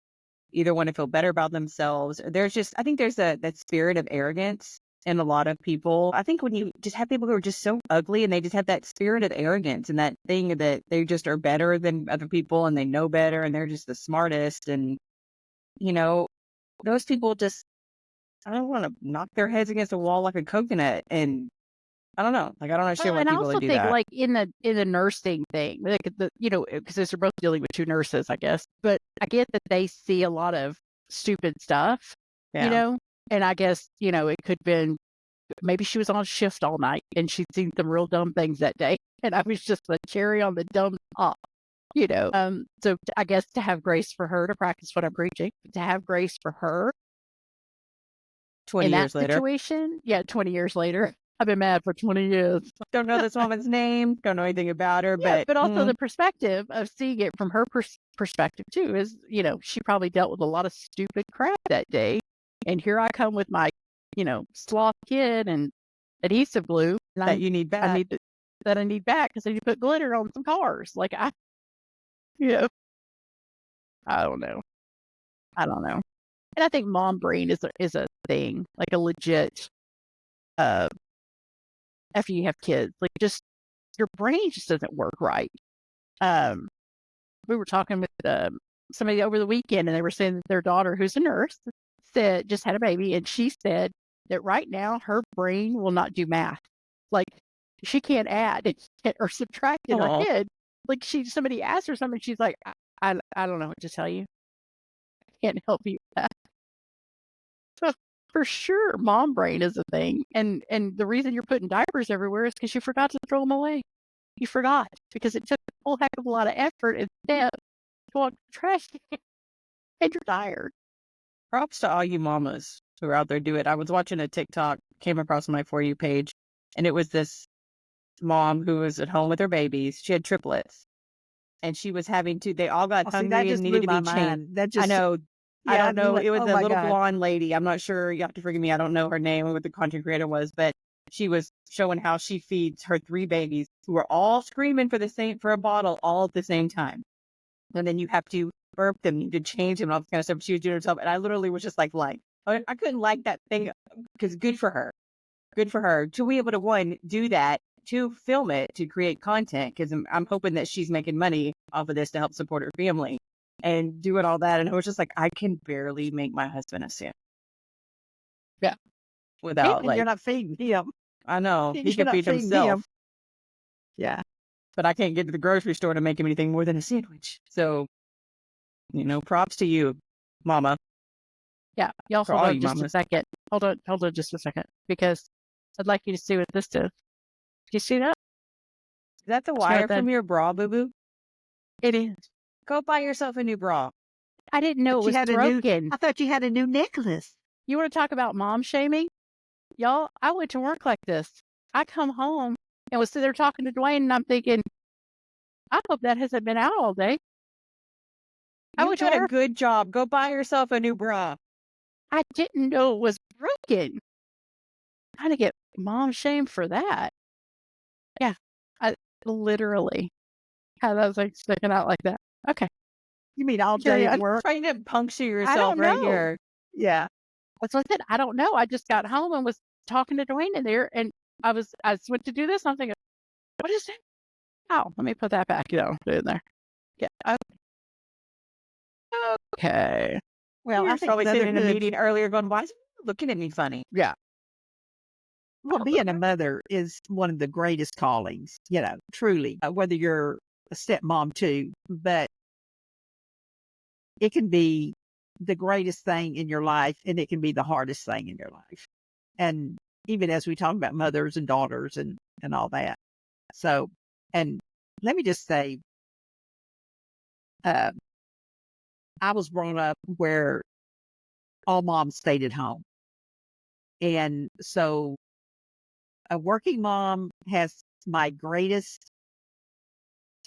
S2: either want to feel better about themselves. Or I think there's that spirit of arrogance in a lot of people. I think when you just have people who are just so ugly and they just have that spirit of arrogance and that thing that they just are better than other people and they know better and they're just the smartest. And, those people just, I don't want to knock their heads against a wall like a coconut. And I don't know. Like, I don't understand
S1: Well,
S2: why
S1: and I
S2: people
S1: also
S2: do
S1: think
S2: that.
S1: like in the nursing thing, like because they're both dealing with two nurses, I guess. But I get that they see a lot of stupid stuff,
S2: Yeah.
S1: and I guess it could have been maybe she was on shift all night and she'd seen some real dumb things that day, and I was just the cherry on the dumb top. So I guess to have grace for her to practice what I'm preaching, to have grace for her
S2: 20
S1: in that
S2: years later.
S1: situation. Yeah, 20 years later. I've been mad for 20 years.
S2: Don't know this woman's name. Don't know anything about her,
S1: Yeah, but also
S2: but
S1: the perspective of seeing it from her perspective too is, she probably dealt with a lot of stupid crap that day. And here I come with my, sloth kid and adhesive glue and
S2: that you need
S1: I
S2: back.
S1: need back because I need to put glitter on some cars. Like you know, I don't know. I don't know. And I think mom brain is a thing, like a legit, uh, after you have kids, like just your brain just doesn't work right. Um, we were talking with somebody over the weekend, and they were saying that their daughter, who's a nurse, said just had a baby, and she said that right now her brain will not do math. Like she can't add or subtract in her
S2: Oh,
S1: head. Like somebody asked her something, she's like, I don't know what to tell you. I can't help you with that. So for sure, mom brain is a thing, and the reason you're putting diapers everywhere is because you forgot to throw them away. You forgot because it took a whole heck of a lot of effort and steps to walk the trash can, and you're tired.
S2: props to all you mamas who are out there do it. I was watching a TikTok, came across my For You page, and it was this mom who was at home with her babies. She had triplets, and she was they all got
S3: Oh, see, that
S2: hungry and
S3: just
S2: needed
S3: blew
S2: to
S3: my
S2: be changed.
S3: mind. That
S2: I
S3: just,
S2: know. I
S3: yeah,
S2: don't know. It was
S3: oh
S2: a
S3: my
S2: little
S3: God.
S2: blonde lady. I'm not sure. You have to forgive me. I don't know her name or what the content creator was, but she was showing how she feeds her 3 babies who are all screaming for a bottle all at the same time. And then you have to burp them, you have to change them and all this kind of stuff. She was doing herself. And I literally was just like, I couldn't like that thing because good for her. Good for her to be able to, one, do that, two, film it to create content because I'm hoping that she's making money off of this to help support her family and doing all that. And I was just like, I can barely make my husband a sandwich.
S1: Yeah.
S2: Without
S3: And you're not feeding him.
S2: I know he
S3: You're
S2: can
S3: not
S2: feed
S3: feeding
S2: himself,
S3: him. Yeah.
S2: but I can't get to the grocery store to make him anything more than a sandwich. So, props to you, mama.
S1: Yeah. Y'all
S2: For
S1: hold
S2: all
S1: on
S2: you
S1: just a
S2: mamas.
S1: second. Hold on just a second because I'd like you to see what this is. Do you see that?
S2: Is that the
S1: See
S2: wire
S1: what that
S2: from your bra, boo-boo?
S1: it is?
S2: Go buy yourself a new bra.
S1: I didn't know it
S3: But
S1: was broken.
S3: I thought you had a new necklace.
S1: You want to talk about mom shaming? Y'all, I went to work like this. I come home and was sitting there talking to Dwayne, and I'm thinking, I hope that hasn't been out all day. I
S2: You
S1: went to
S2: got a
S1: work.
S2: good job. Go buy yourself a new bra.
S1: I didn't know it was broken. Trying to get mom shamed for that. Yeah, I literally had those like sticking out like that. Okay,
S3: You mean all
S1: carry
S3: day at
S1: on.
S3: work?
S2: Trying to puncture
S1: I
S2: yourself
S1: don't
S2: right
S1: know.
S2: here.
S3: Yeah.
S1: That's what I said. I don't know. I just got home and was talking to Dwayne in there, and I went to do this. And I'm thinking, what is that? Oh, let me put that back. In there. Yeah. Okay.
S3: Well,
S2: You
S3: I
S2: were
S3: think
S2: probably sitting in a
S3: motherhood,
S2: meeting earlier going, why is he looking at me funny?
S1: Yeah.
S3: well, being a mother is one of the greatest callings, truly, whether you're a stepmom too, but it can be the greatest thing in your life and it can be the hardest thing in your life. And even as we talk about mothers and daughters and all that. So, and let me just say, uh, I was brought up where all moms stayed at home. And so a working mom has my greatest,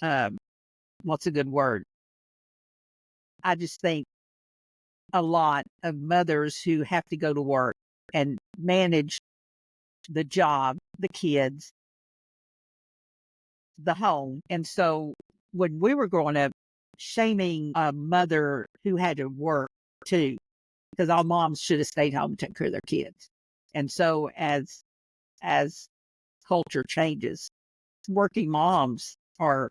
S3: um, what's a good word? I just think a lot of mothers who have to go to work and manage the job, the kids, the home. And so when we were growing up, shaming a mother who had to work too, because all moms should have stayed home and took care of their kids. And so as culture changes, working moms are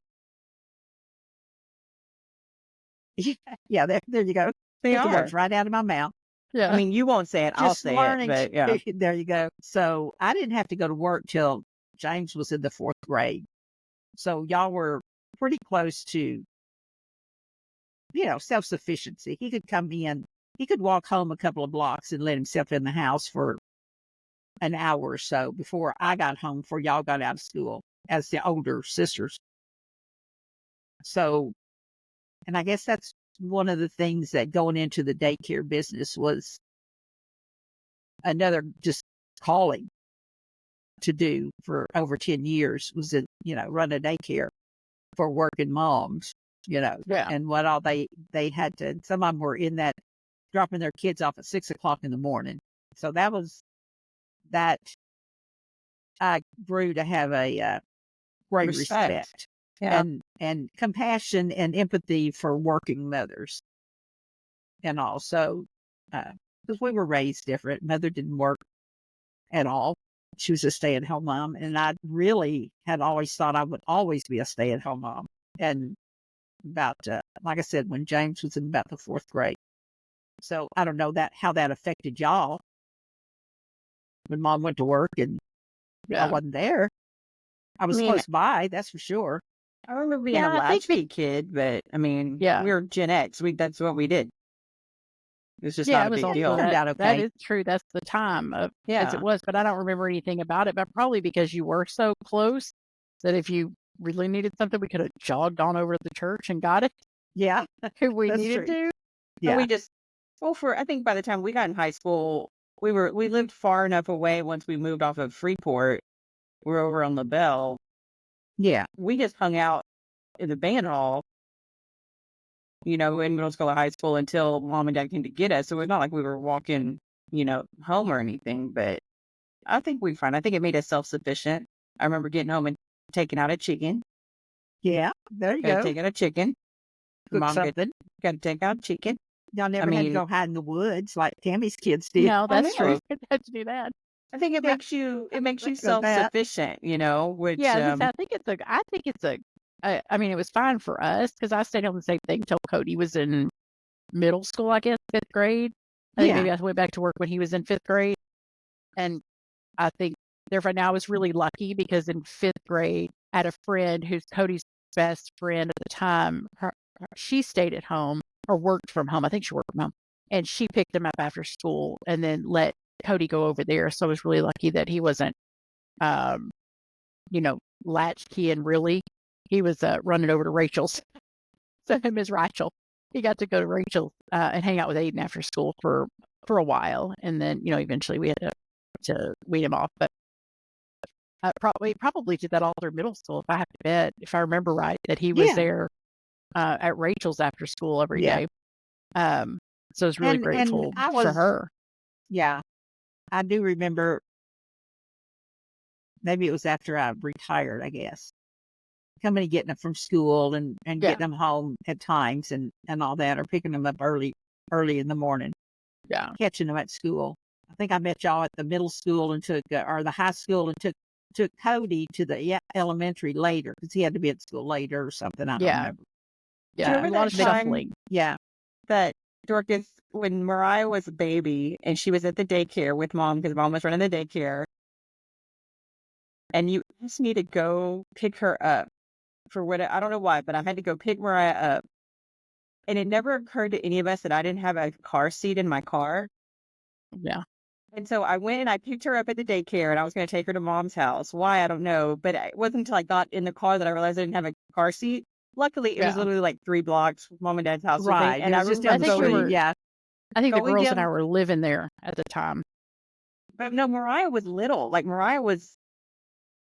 S3: yeah, there you go.
S2: They
S3: Get the
S2: are.
S3: words right out of my mouth.
S2: I
S1: Yeah.
S2: mean, you won't say it, I'll
S3: Just
S2: say
S3: learning.
S2: it, but yeah.
S3: There you go. So I didn't have to go to work till James was in the 4th grade. So y'all were pretty close to, self-sufficiency. He could come in, he could walk home a couple of blocks and let himself in the house for an hour or so before I got home, before y'all got out of school as the older sisters. So, and I guess that's one of the things that going into the daycare business was another just calling to do for over 10 years was to, run a daycare for working moms,
S1: Yeah.
S3: and what all they had to, some of them were in that dropping their kids off at 6 o'clock in the morning. So that I grew to have a great respect
S2: Yeah.
S3: and compassion and empathy for working mothers. And also, because we were raised different, mother didn't work at all. She was a stay-at-home mom, and I really had always thought I would always be a stay-at-home mom. And about, like I said, when James was in about the 4th grade. So I don't know how that affected y'all when mom went to work and I
S1: Yeah.
S3: wasn't there. I was
S2: mean-
S3: close by, that's for sure.
S2: I remember being
S1: Yeah,
S2: a
S1: I think
S2: latchkey kid, but I mean,
S1: Yeah.
S2: we were Gen X. That's what we did. It's just
S1: Yeah,
S2: not
S1: it
S2: a
S1: was
S2: big
S1: also
S2: deal.
S3: Turned out
S1: that
S3: okay.
S1: is true. That's the time of as
S2: Yeah.
S1: it was, but I don't remember anything about it. But probably because you were so close that if you really needed something, we could have jogged on over to the church and got it
S3: Yeah,
S1: if we
S3: that's
S1: needed
S3: true.
S1: to.
S2: And
S3: Yeah.
S2: we just, I think by the time we got in high school, we lived far enough away once we moved off of Freeport. We're over on LaBelle.
S3: Yeah.
S2: We just hung out in the band hall, in middle school or high school until mom and dad came to get us. So it's not like we were walking, home or anything, but I think we fine. I think it made us self-sufficient. I remember getting home and taking out a chicken.
S3: Yeah. There you
S2: Gotta
S3: go.
S2: take out a chicken.
S3: Cook
S2: Mom
S3: something.
S2: gotta take out chicken.
S3: Y'all never had to go hide in the woods like Tammy's kids did.
S1: No, that's true.
S2: know.
S1: You had to do that.
S2: I think it
S3: Yeah.
S2: makes you
S3: Think about that.
S2: self-sufficient, which
S1: Yeah, I think it's a. I mean, it was fine for us because I stayed on the same thing until Cody was in middle school. I guess 5th grade. I think
S3: Yeah.
S1: maybe I went back to work when he was in 5th grade, and I think therefore now I was really lucky because in 5th grade, I had a friend who's Cody's best friend at the time. She stayed at home or worked from home. I think she worked from home, and she picked him up after school and then let Cody go over there. So I was really lucky that he wasn't, um, latchkey and really he was running over to Rachel's. So him as Rachel, he got to go to Rachel's and hang out with Aiden after school for a while, and then eventually we had to wean him off. But probably did that all through middle school. If I have to bet, if I remember right, that he was
S3: Yeah.
S1: there at Rachel's after school every
S3: Yeah.
S1: day. So I was really
S3: And
S1: grateful
S3: I
S1: for
S3: was,
S1: her.
S3: yeah, I do remember maybe it was after I retired, I guess. Coming and getting them from school and
S1: Yeah.
S3: getting them home at times and all that, or picking them up early in the morning,
S1: Yeah.
S3: catching them at school. I think I met y'all at the middle school and or the high school and took Cody to the elementary later because he had to be at school later or something. I don't
S1: Yeah.
S3: remember.
S1: Yeah. A
S2: remember
S1: lot of
S2: that time-
S1: shuffling.
S3: Yeah.
S2: that Dorcas, when Mariah was a baby and she was at the daycare with mom because mom was running the daycare, and you asked me to go pick her up for what I don't know why, but I had to go pick Mariah up. And it never occurred to any of us that I didn't have a car seat in my car.
S1: Yeah.
S2: And so I went and I picked her up at the daycare and I was going to take her to mom's house. Why? I don't know. But it wasn't until I got in the car that I realized I didn't have a car seat. Luckily, it was
S1: Yeah.
S2: literally like 3 blocks from mom and dad's house. or
S3: Right.
S2: thing. And
S3: It
S2: I
S3: was just
S2: remember
S3: down the
S1: I think we
S3: street.
S1: were-
S3: Yeah.
S1: I think the
S2: Going
S1: girls and I
S2: down-
S1: were living there at the time.
S2: But no, Mariah was little. Like Mariah was,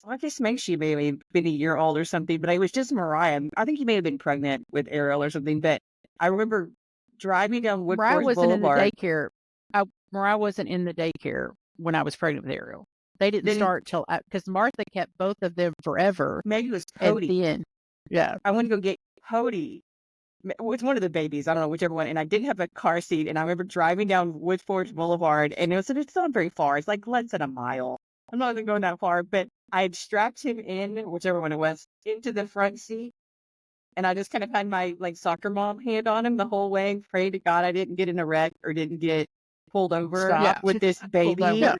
S2: I guess maybe she may have been a year old or something, but it was just Mariah. I think she may have been pregnant with Ariel or something. But I remember driving down
S1: Mariah
S2: Woodforest
S1: wasn't in the
S2: Boulevard.
S1: daycare. Mariah wasn't in the daycare when I was pregnant with Ariel. They didn't
S2: Then-
S1: start till because Martha kept both of them forever.
S2: Maybe it was
S1: At
S2: Cody.
S1: the end. Yeah.
S2: I went to go get Cody. It's one of the babies. I don't know, whichever one. And I didn't have a car seat. And I remember driving down Woodforest Boulevard. And it's not very far. It's like less than a mile. I'm not even going that far. But I had strapped him in, whichever one it was, into the front seat. And I just kind of had my like soccer mom hand on him the whole way. Pray to God I didn't get in a wreck or didn't get pulled over
S3: Stop.
S2: with this baby.
S3: over.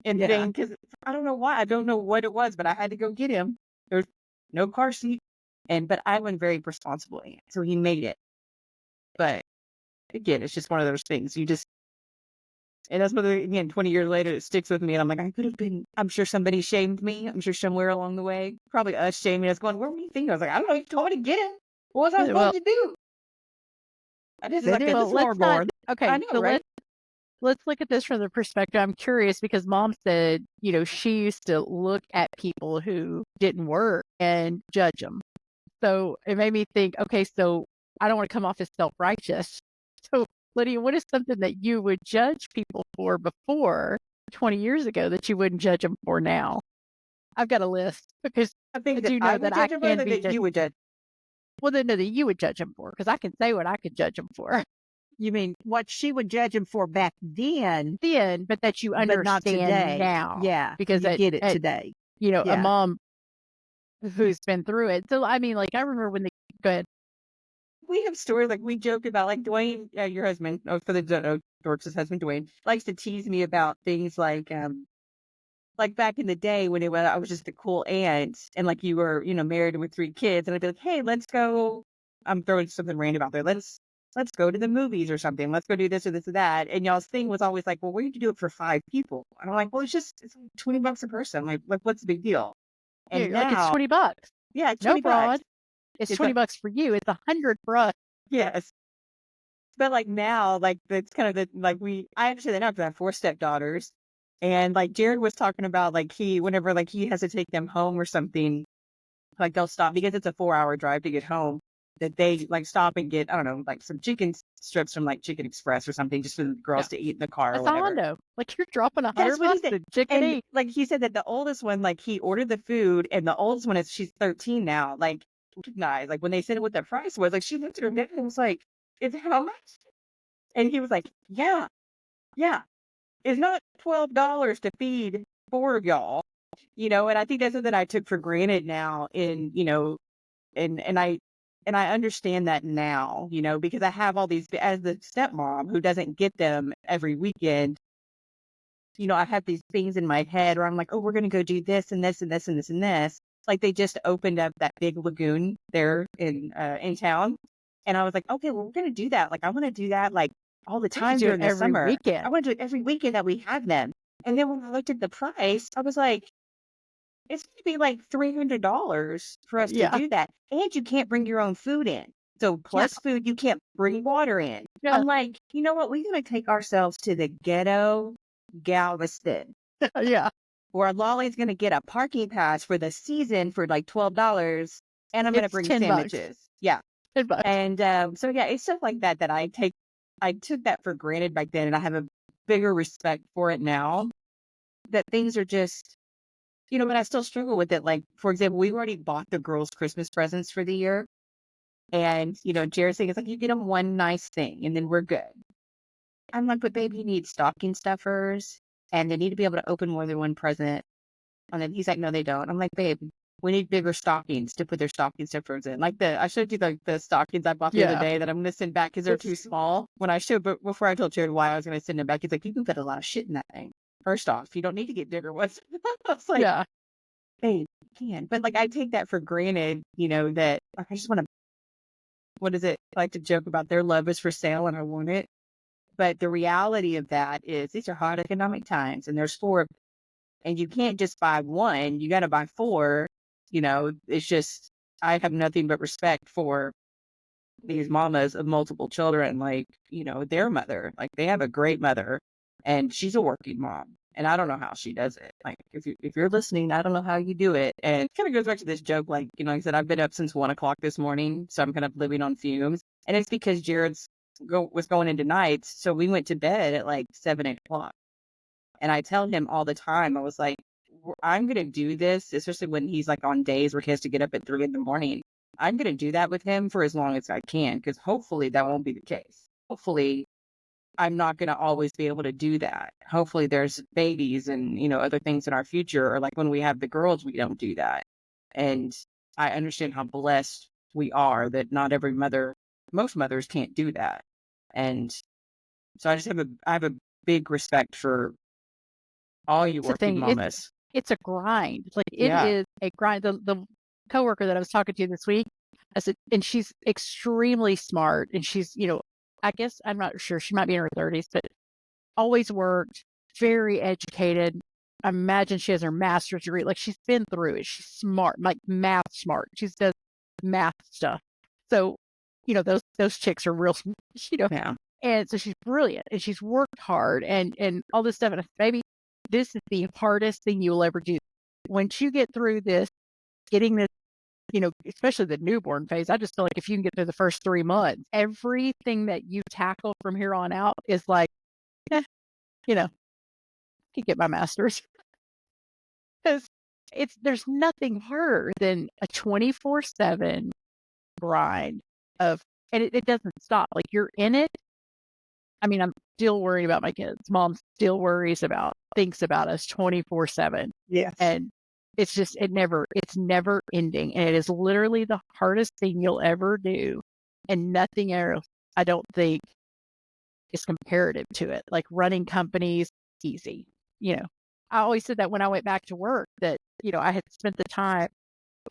S2: And
S3: Yeah.
S2: thing, because I don't know why. I don't know what it was, but I had to go get him. There's no car seat. But I wasn't very responsible. So he made it. But again, it's just one of those things. And that's whether, again, 20 years later, it sticks with me. And I'm like, I could have been, I'm sure somebody shamed me. I'm sure somewhere along the way, probably us shaming us going, where were you thinking? I was like, I don't know. You told me to get him. What was I supposed to do? I just
S3: They
S2: like,
S3: did.
S2: this
S1: Well,
S2: is
S1: let's
S2: floorboard.
S1: Okay,
S2: I know,
S1: so
S2: right?
S1: let's look at this from the perspective. I'm curious because mom said, she used to look at people who didn't work and judge them. So it made me think, okay, so I don't want to come off as self-righteous. So Lydia, what is something that you would judge people for before 20 years ago that you wouldn't judge them for now? I've got a list because
S2: I think
S1: I
S2: that
S1: do know
S2: I would
S1: that I
S2: judge him
S1: can
S2: rather
S1: be
S2: than you would judge.
S1: well, then no, that you would judge them for because I can say what I could judge them for
S3: You mean what she would judge him for back then,
S1: then, but that you
S3: but not
S1: understand
S3: today.
S1: now.
S3: Yeah.
S1: Because
S3: you
S1: at-
S3: get it
S1: at-
S3: today.
S1: A
S3: Yeah.
S1: mom who's been through it. So I mean, like I remember when go ahead.
S2: We have stories like we joke about, like Dwayne, your husband, for the Dorcas' husband, Dwayne, likes to tease me about things like back in the day when I was just a cool aunt and like you were, married with 3 kids. And I'd be like, hey, let's go. I'm throwing something random out there. Let's go to the movies or something. Let's go do this or this or that. And y'all's thing was always like, well, we need to do it for 5 people. And I'm like, well, it's like $20 a person. Like what's the big deal? And
S1: Like it's
S2: now,
S1: $20.
S2: yeah, it's
S1: No
S2: $20.
S1: fraud. It's
S2: It's
S1: $20 for you. It's $100 for us.
S2: Yes. But like now, like it's kind of I understand that now because I have 4 stepdaughters. And like Jared was talking about like whenever like he has to take them home or something, like they'll stop because it's a 4-hour drive to get home, that they like stop and get, I don't know, like some chicken strips from like Chicken Express or something just for the girls to eat in the car or
S1: That's a
S2: whatever.
S1: Hondo. Like you're dropping $100
S2: That's what he said.
S1: to chicken
S2: And
S1: eat.
S2: like he said that the oldest one, like he ordered the food and the oldest one she's 13 now, like recognized, like when they said what the price was, like she looked at her dad and was like, is it how much? And he was like, yeah. It's not $12 to feed 4 of y'all, and I think that's something I took for granted now and I understand that now, because I have all these, as the stepmom who doesn't get them every weekend, I have these things in my head where I'm like, oh, we're going to go do this and this and this and this and this. Like they just opened up that big lagoon there in town. And I was like, okay, well, we're going to do that. Like, I want to do that like all the time
S1: do it
S2: during the
S1: every
S2: summer.
S1: weekend.
S2: I want to do it every weekend that we have them. And then when I looked at the price, I was like, it's going to be like $300 for us to do that. And you can't bring your own food in. So plus food, you can't bring water in.
S1: Yeah.
S2: I'm like, you know what? We're going to take ourselves to the ghetto Galveston,
S1: Yeah.
S2: where Lolly's going to get a parking pass for the season for like $12. And I'm going to
S1: It's
S2: bring
S1: $10.
S2: sandwiches. Yeah.
S1: $10.
S2: And so, yeah, it's stuff like that I took that for granted back then. And I have a bigger respect for it now, that things are just, but I still struggle with it. Like, for example, we've already bought the girls' Christmas presents for the year. And, Jared's saying, it's like, you get them one nice thing and then we're good. I'm like, but babe, you need stocking stuffers and they need to be able to open more than one present. And then he's like, no, they don't. I'm like, babe, we need bigger stockings to put their stocking stuffers in. Like I showed you the stockings I bought the other
S1: Yeah.
S2: day that I'm going to send back because they're too small. When I showed, but before I told Jared why I was going to send them back, he's like, you can put a lot of shit in that thing. First off, you don't need to get bigger ones. I was like,
S1: Yeah.
S2: hey, you can. But like, I take that for granted, that like, I just want to, what is it? I like to joke about their love is for sale and I want it. But the reality of that is these are hard economic times and there's 4 of them. And you can't just buy one, you got to buy 4. It's just, I have nothing but respect for these mamas of multiple children, like, their mother, like they have a great mother and she's a working mom. And I don't know how she does it. Like if you're listening, I don't know how you do it. And it kind of goes back to this joke, like, like I said, I've been up since 1 o'clock this morning. So I'm kind of living on fumes. And it's because Jared's was going into nights. So we went to bed at like 7, 8 o'clock. And I tell him all the time, I was like, I'm going to do this, especially when he's like on days where he has to get up at 3 in the morning. I'm going to do that with him for as long as I can, because hopefully that won't be the case. Hopefully I'm not going to always be able to do that. Hopefully there's babies and, other things in our future, or like when we have the girls, we don't do that. And I understand how blessed we are that not every mother, most mothers can't do that. And so I have a big respect for all you
S1: It's the
S2: working
S1: thing.
S2: mamas.
S1: It's a grind. Like it
S2: Yeah.
S1: is a grind. The coworker that I was talking to this week, I said, and she's extremely smart, and she's, I guess I'm not sure. She might be in her 30s, but always worked, very educated. I imagine she has her master's degree. Like she's been through it. She's smart, like math smart. She's does math stuff. So, those chicks are real,
S2: Yeah.
S1: and so she's brilliant and she's worked hard and all this stuff. And maybe this is the hardest thing you will ever do. Once you get through this, getting this, especially the newborn phase, I just feel like if you can get through the first 3 months, everything that you tackle from here on out is like, eh, I could get my master's. Because there's nothing harder than a 24/7 grind of, and it doesn't stop. Like you're in it. I mean, I'm still worried about my kids. Mom still thinks about us 24/7.
S3: Yes.
S1: And it's never ending. And it is literally the hardest thing you'll ever do. And nothing else, I don't think, is comparative to it. Like running companies, easy. I always said that when I went back to work that, I had spent the time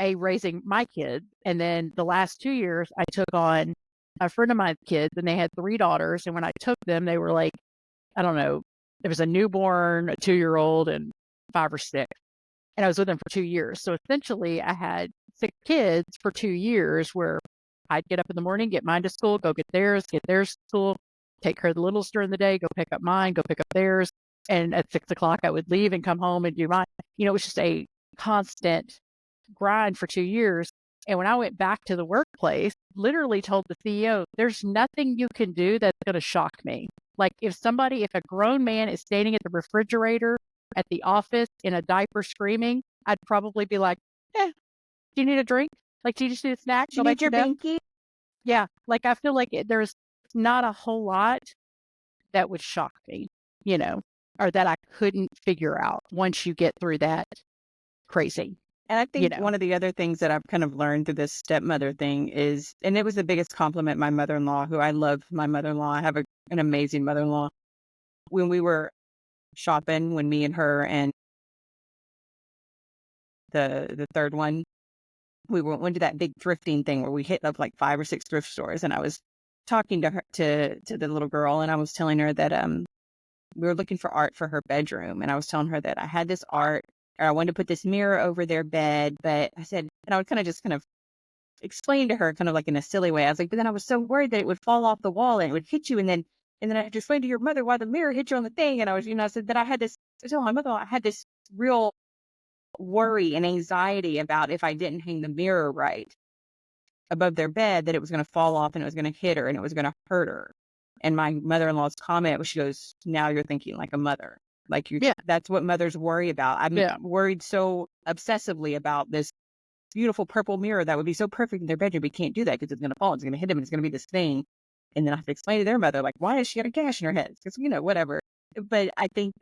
S1: raising my kids. And then the last 2 years I took on a friend of mine's kids and they had 3 daughters. And when I took them, they were like, I don't know, there was a newborn, a 2-year-old and 5 or 6. And I was with them for 2 years. So essentially I had 6 kids for 2 years where I'd get up in the morning, get mine to school, go get theirs to school, take care of the littles during the day, go pick up mine, go pick up theirs. And at 6 o'clock I would leave and come home and do mine. It was just a constant grind for 2 years. And when I went back to the workplace, literally told the CEO, there's nothing you can do that's going to shock me. Like if a grown man is standing at the refrigerator at the office in a diaper screaming, I'd probably be like, do you need a drink? Like, do you just need a snack?
S2: Do you need your binky?
S1: Yeah. Like, I feel like there's not a whole lot that would shock me, or that I couldn't figure out once you get through that crazy.
S2: And I think one of the other things that I've kind of learned through this stepmother thing is, and it was the biggest compliment, my mother-in-law, who I love my mother-in-law. I have an amazing mother-in-law. When we were shopping, when me and her and the third one, we went to that big thrifting thing where we hit up like 5 or 6 thrift stores. And I was talking to her, to the little girl, and I was telling her that we were looking for art for her bedroom. And I was telling her that I had this art, or I wanted to put this mirror over their bed. But I said, and I would kind of explain to her kind of like in a silly way. I was like, but then I was so worried that it would fall off the wall and it would hit you. And then I had to explain to your mother why the mirror hit you on the thing. And I was, I said that I told my mother, I had this real worry and anxiety about if I didn't hang the mirror right above their bed, that it was going to fall off and it was going to hit her and it was going to hurt her. And my mother-in-law's comment was, she goes, now you're thinking like a mother. Like that's what mothers worry about. I'm worried so obsessively about this beautiful purple mirror that would be so perfect in their bedroom. We can't do that because it's going to fall. It's going to hit them. It's going to be this thing. And then I have to explain to their mother, like, why has she got a gash in her head? Because, whatever. But I think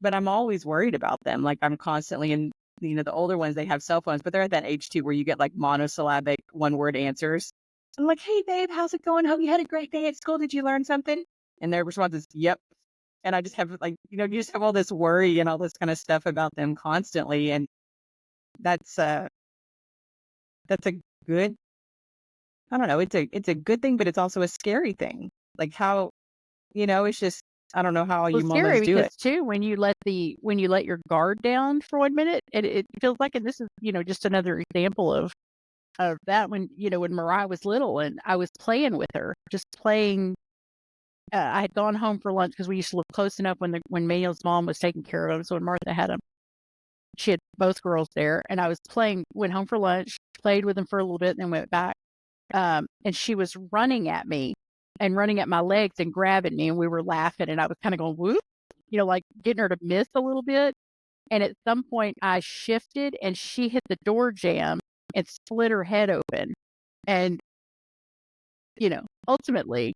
S2: but I'm always worried about them. Like I'm constantly, and the older ones, they have cell phones, but they're at that age too where you get like monosyllabic 1-word answers. I'm like, hey, babe, how's it going? Hope you had a great day at school. Did you learn something? And their response is, yep. And I just have like, you just have all this worry and all this kind of stuff about them constantly. And that's a good, I don't know, it's a good thing, but it's also a scary thing. Like how, it's just, I don't know how
S1: Well,
S2: you
S1: it's
S2: mamas
S1: scary
S2: do it.
S1: because too, when you let your guard down for 1 minute, it feels like, and this is, just another example of that when, when Mariah was little and I was playing with her, just playing. I had gone home for lunch because we used to live close enough when Manuel's mom was taking care of him. So when Martha had him, she had both girls there, and I was playing. Went home for lunch, played with them for a little bit, and then went back. And she was running at me and running at my legs and grabbing me, and we were laughing, and I was kind of going whoop, like getting her to miss a little bit. And at some point, I shifted, and she hit the door jamb and split her head open. And ultimately,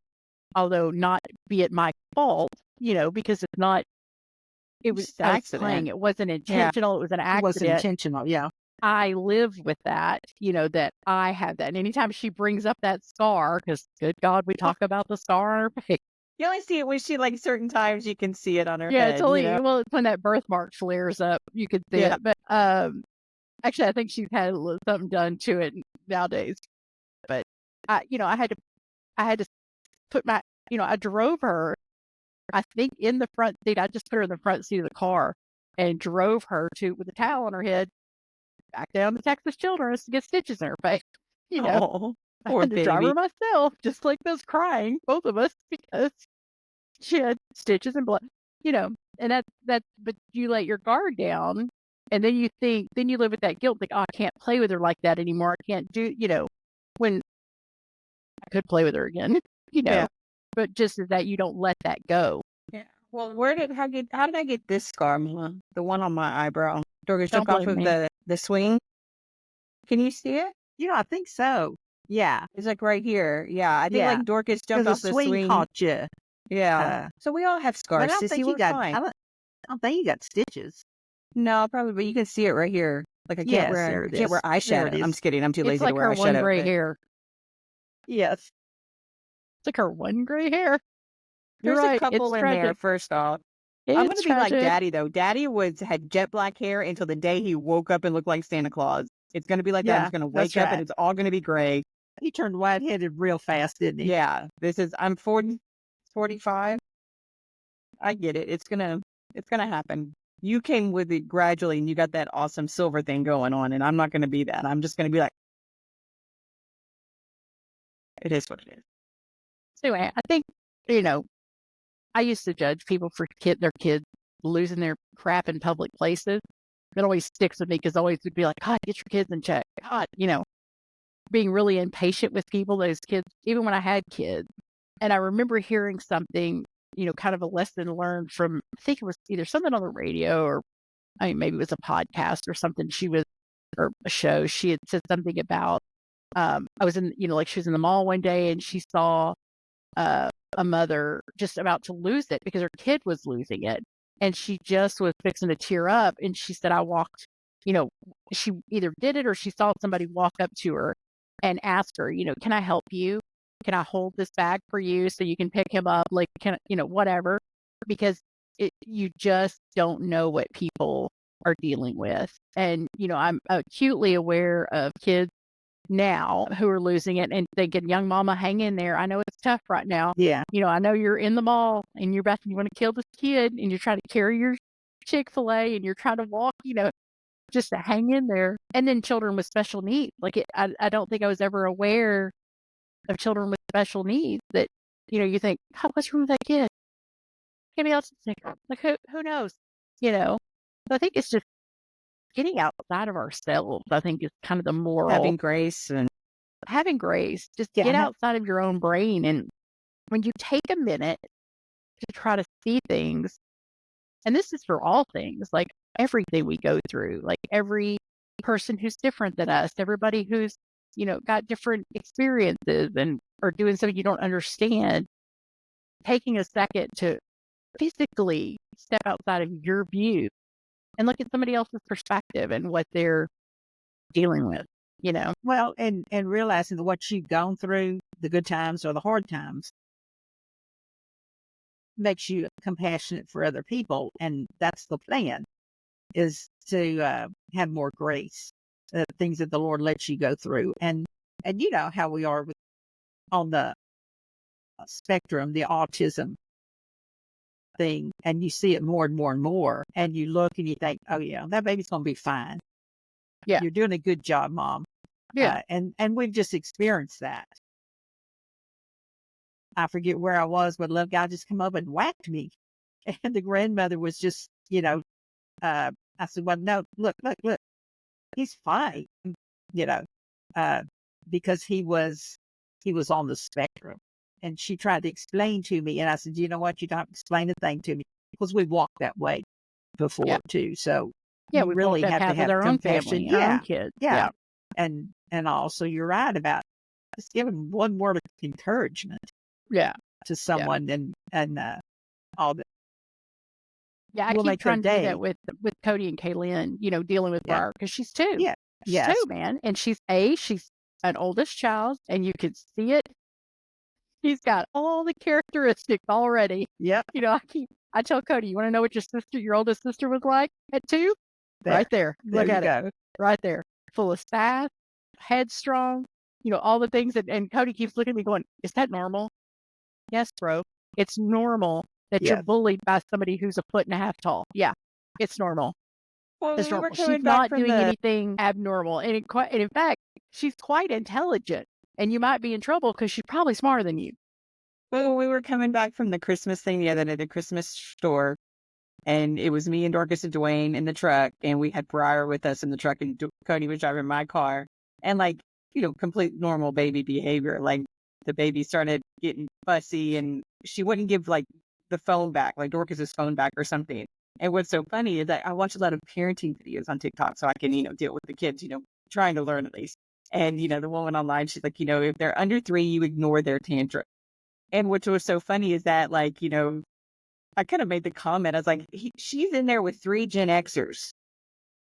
S1: although not be it my fault, because it's not. It was
S2: Just an
S1: I was
S2: accident.
S1: playing. It wasn't
S2: Yeah.
S1: intentional. It was an
S3: It was
S1: accident.
S3: intentional. Yeah.
S1: I live with that, that I have that. And anytime she brings up that scar, because good God, we talk about the scar on her face.
S2: You only see it when she like certain times you can see it on her
S1: Yeah,
S2: head,
S1: it's only well, it's when that birthmark flares up, you could see
S2: Yeah.
S1: it. But actually, I think she's had a little something done to it nowadays. But I had to put my, I drove her. I think in the front seat. I just put her in the front seat of the car and drove her with a towel on her head back down to Texas Children's to get stitches in her face.
S2: Oh,
S1: I
S2: poor
S1: had to drive
S2: baby.
S1: her myself, just like those crying, both of us, because she had stitches and blood. And but you let your guard down, and then you live with that guilt, like, oh, I can't play with her like that anymore. I can't do, when I could play with her again,
S2: Yeah.
S1: but just as that you don't let that go.
S2: Yeah. Well, how did I get this scar, Mama? The one on my eyebrow. Dorcas
S1: Don't
S2: took off
S1: blame
S2: of
S1: me.
S2: the swing. Can you see it?
S3: I think so. Yeah.
S2: It's like right here. Yeah. I think
S3: Yeah.
S2: like Dorcas
S3: Because
S2: jumped
S3: the
S2: off the
S3: swing
S2: swing.
S3: caught you.
S2: Yeah. So we all have
S3: But
S2: scars,
S3: I don't
S2: sissy.
S3: think you
S2: We're
S3: got,
S2: fine.
S3: I don't think you got stitches.
S2: No, probably, but you can see it right here. Like I can't
S3: Yes,
S2: wear
S3: there
S2: I
S3: it
S2: can't wear
S3: is. There it
S2: eyeshadow. I'm
S3: is.
S2: just kidding. I'm too
S1: It's
S2: lazy to
S1: like
S2: wear
S1: her one
S2: eyeshadow.
S1: gray
S2: But
S1: hair.
S3: Yes.
S1: It's like her one gray hair. You're
S2: there's a
S1: right. It's
S2: couple in there,
S1: tragic.
S2: first off. I'm
S1: It's
S2: gonna be like
S1: tragic.
S2: Daddy though. Daddy had jet black hair until the day he woke up and looked like Santa Claus. It's gonna be like that. I'm
S3: Yeah,
S2: just gonna
S3: that's
S2: wake up and
S3: right.
S2: it's all gonna be gray.
S3: He turned white-headed real fast, didn't he?
S2: Yeah. I'm 40, 45. I get it. It's gonna happen. You came with it gradually and you got that awesome silver thing going on, and I'm not gonna be that. I'm just gonna be like, it is what it is.
S1: So anyway, I think, I used to judge people for their kids losing their crap in public places. It always sticks with me because I always would be like, God, get your kids in check. God, being really impatient with people, those kids, even when I had kids. And I remember hearing something, kind of a lesson learned from, I think it was either something on the radio or, maybe it was a podcast or something or a show. She had said something about, I was in, like she was in the mall one day and she saw a mother just about to lose it because her kid was losing it. And she just was fixing to tear up. And she said, I walked, she either did it or she saw somebody walk up to her and ask her, can I help you? Can I hold this bag for you so you can pick him up? Like, whatever. Because you just don't know what people are dealing with. And, I'm acutely aware of kids now who are losing it and thinking, young mama, hang in there. I know it's tough right now.
S3: Yeah.
S1: I know you're in the mall and you want to kill this kid and you're trying to carry your Chick-fil-A and you're trying to walk, just to hang in there. And then children with special needs. Like I don't think I was ever aware of children with special needs that, you think, oh, what's wrong with that kid? Maybe autistic. Like who knows? So I think it's just getting outside of ourselves, I think is kind of the moral.
S2: Having grace and
S1: Having grace, just
S3: Yeah,
S1: get outside of your own brain. And when you take a minute to try to see things, and this is for all things, like everything we go through, like every person who's different than us, everybody who's, got different experiences and or doing something you don't understand, taking a second to physically step outside of your view and look at somebody else's perspective and what they're dealing with, you know?
S3: Well, and realizing that what you've gone through, the good times or the hard times, makes you compassionate for other people. And that's the plan, is to have more grace, things that the Lord lets you go through. And you know how we are on the spectrum, the autism thing, and you see it more and more and more, and you look and you think, oh yeah, that baby's going to be fine.
S1: Yeah.
S3: You're doing a good job, Mom.
S1: Yeah.
S3: And we've just experienced that. I forget where I was, but a little guy just come up and whacked me. And the grandmother was just, I said, well, no, look, he's fine, you know, because he was on the spectrum. And she tried to explain to me, and I said, you know what, you don't have to explain a thing to me, because we walked that way before too. So
S1: Yeah,
S3: you
S1: we've
S3: really
S1: walked that
S3: have to
S1: path with
S3: have
S1: our own
S3: compassion.
S1: family and our
S3: Yeah,
S1: own kids.
S3: yeah. And also you're right about just giving one word of encouragement
S1: Yeah.
S3: to someone and all that
S1: Yeah, I
S3: will
S1: keep
S3: make their
S1: trying to do
S3: day.
S1: that with Cody and Kaylin, dealing with
S3: Yeah.
S1: Briar, because she's 2.
S3: Yeah.
S1: She's
S3: Yes.
S1: 2, man, and she's an oldest child, and you could see it. He's got all the characteristics already.
S3: Yep.
S1: I tell Cody, you want to know what your oldest sister was like at 2?
S3: There.
S1: Right there.
S3: There
S1: Look
S3: you
S1: at it.
S3: go.
S1: Right there. Full of sass, headstrong, all the things and Cody keeps looking at me going, is that normal? Yes, bro. It's normal that you're
S3: Yes.
S1: bullied by somebody who's 1.5 feet tall. Yeah, it's normal.
S2: Well,
S1: It's
S2: we were
S1: normal.
S2: coming
S1: She's
S2: back
S1: not
S2: from
S1: doing
S2: the
S1: anything abnormal. And in fact, she's quite intelligent. And you might be in trouble because she's probably smarter than you.
S2: well, we were coming back from the Christmas thing the other day, the Christmas store, and it was me and Dorcas and Dwayne in the truck, and we had Briar with us in the truck, and Cody was driving my car, and complete normal baby behavior. Like the baby started getting fussy, and she wouldn't give the phone back, like Dorcas's phone back or something. And what's so funny is that I watch a lot of parenting videos on TikTok so I can, deal with the kids, trying to learn at least. And, the woman online, she's like, if they're under 3, you ignore their tantrum. And which was so funny is that, I kind of made the comment. I was like, she's in there with 3 Gen Xers.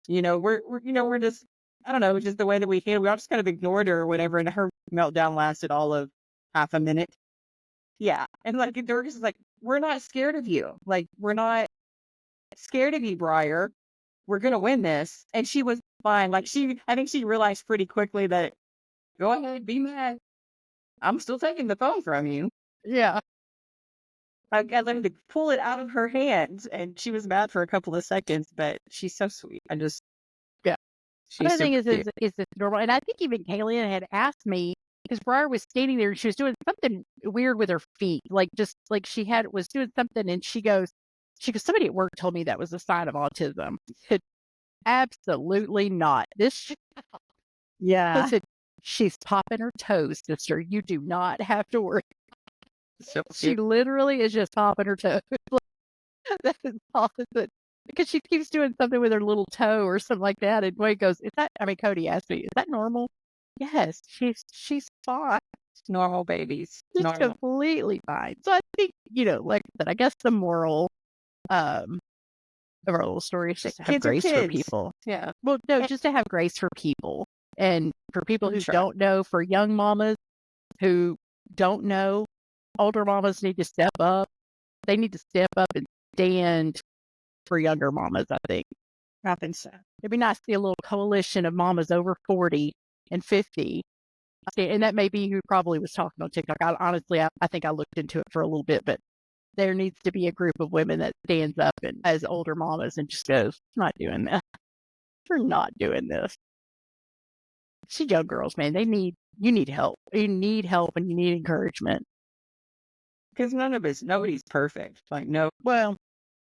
S2: We're just, I don't know, just the way that we handle. We all just kind of ignored her or whatever. And her meltdown lasted all of half a minute. Yeah. And Dorcas is like, we're not scared of you. We're not scared of you, Briar. We're going to win this. And she was fine. I think she realized pretty quickly that, go ahead, be mad. I'm still taking the phone from you.
S1: Yeah.
S2: I got them to pull it out of her hands, and she was mad for a couple of seconds, but she's so sweet.
S1: Yeah.
S2: She's
S1: Another thing
S2: super
S1: is this normal? And I think even Kaylin had asked me, because Briar was standing there and she was doing something weird with her feet. Just like was doing something, and she goes, somebody at work told me that was a sign of autism. Absolutely not.
S3: Yeah.
S1: Listen, she's popping her toes, sister. You do not have to worry.
S2: so
S1: She
S2: cute.
S1: literally is just popping her toe. That is all that, because she keeps doing something with her little toe or something like that. And Wade goes, Cody asked me, is that normal? Yes, she's fine.
S2: Normal babies.
S1: She's
S2: Normal.
S1: completely fine. So I think, like I said, I guess the moral of our little story is just to have
S2: Kids are
S1: grace for
S2: kids.
S1: people.
S2: Yeah.
S1: Well, no, just to have grace for people. And for people who
S2: Try.
S1: don't know, for young mamas who don't know, older mamas need to step up. They need to step up and stand for younger mamas, I think.
S3: I think so.
S1: It'd be nice to see a little coalition of mamas over 40 and 50. And that may be who probably was talking on TikTok. Honestly, I think I looked into it for a little bit, but there needs to be a group of women that stands up and as older mamas and just goes, I'm not doing this. We're not doing this. See, young girls, man, you need help. You need help and you need encouragement.
S2: Because nobody's perfect. No.
S1: Well,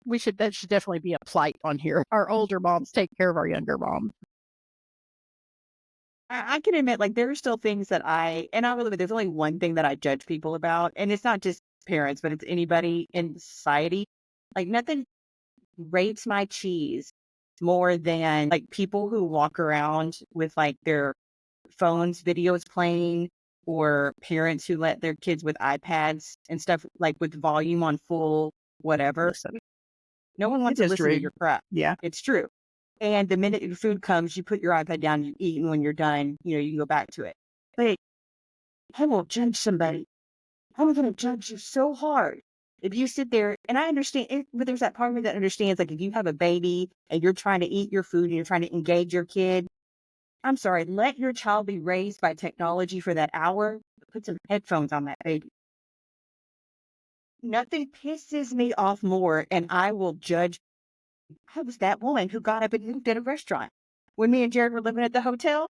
S1: that should definitely be a plight on here. Our older moms take care of our younger moms.
S2: I can admit, there are still things that and I will admit, there's only one thing that I judge people about, and it's not just parents, but it's anybody in society. Nothing rates my cheese more than people who walk around with their phones, videos playing, or parents who let their kids with iPads and stuff with volume on full, whatever.
S3: Listen.
S2: No one wants to listen to your crap.
S3: Yeah.
S2: It's true. And the minute your food comes, you put your iPad down, you eat, and when you're done, you can go back to it. But I will judge somebody. I'm going to judge you so hard. If you sit there, and I understand, but there's that part of me that understands, like, if you have a baby and you're trying to eat your food and you're trying to engage your kid, I'm sorry, let your child be raised by technology for that hour. Put some headphones on that baby. Nothing pisses me off more, and I will judge. I was that woman who got up and moved at a restaurant. When me and Jared were living at the hotel,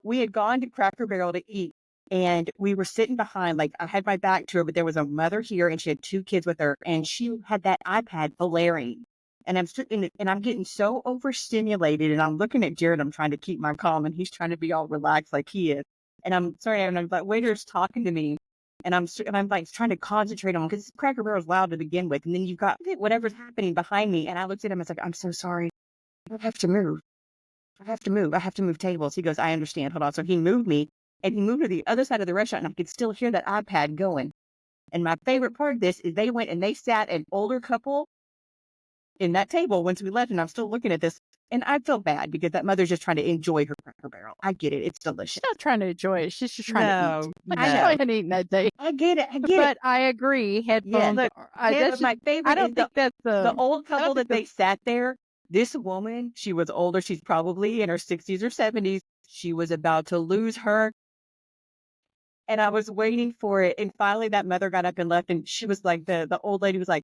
S2: we had gone to Cracker Barrel to eat, and we were sitting behind, like, I had my back to her, but there was a mother here, and she had 2 kids with her, and she had that iPad blaring. And I'm sitting, and I'm getting so overstimulated, and I'm looking at Jared. I'm trying to keep my calm, and he's trying to be all relaxed like he is. And I'm sorry, and I'm like, waiter's talking to me, and I'm like trying to concentrate on, because Cracker Barrel is loud to begin with, and then you've got whatever's happening behind me, and I looked at him. I was like, I'm so sorry. I have to move. I have to move. I have to move tables. He goes, I understand. Hold on. So he moved me, and he moved to the other side of the restaurant, and I could still hear that iPad going. And my favorite part of this is they went and they sat an older couple in that table once we left, and I'm still looking at this, and I feel bad because that mother's just trying to enjoy her Cracker Barrel. I get it. It's delicious.
S1: She's not trying to enjoy it. She's just trying to eat.
S3: No,
S1: She's
S3: no.
S1: trying to eat that day.
S2: I get it. I get
S1: But
S2: it.
S1: I agree. Headphones.
S2: look,
S1: That's
S2: my favorite
S1: I
S2: is
S1: don't think that's
S2: the old
S1: I don't
S2: couple
S1: think
S2: that they sat there. This woman, she was older. She's probably in her 60s or 70s. She was about to lose her. And I was waiting for it. And finally that mother got up and left. And she was like, the old lady was like,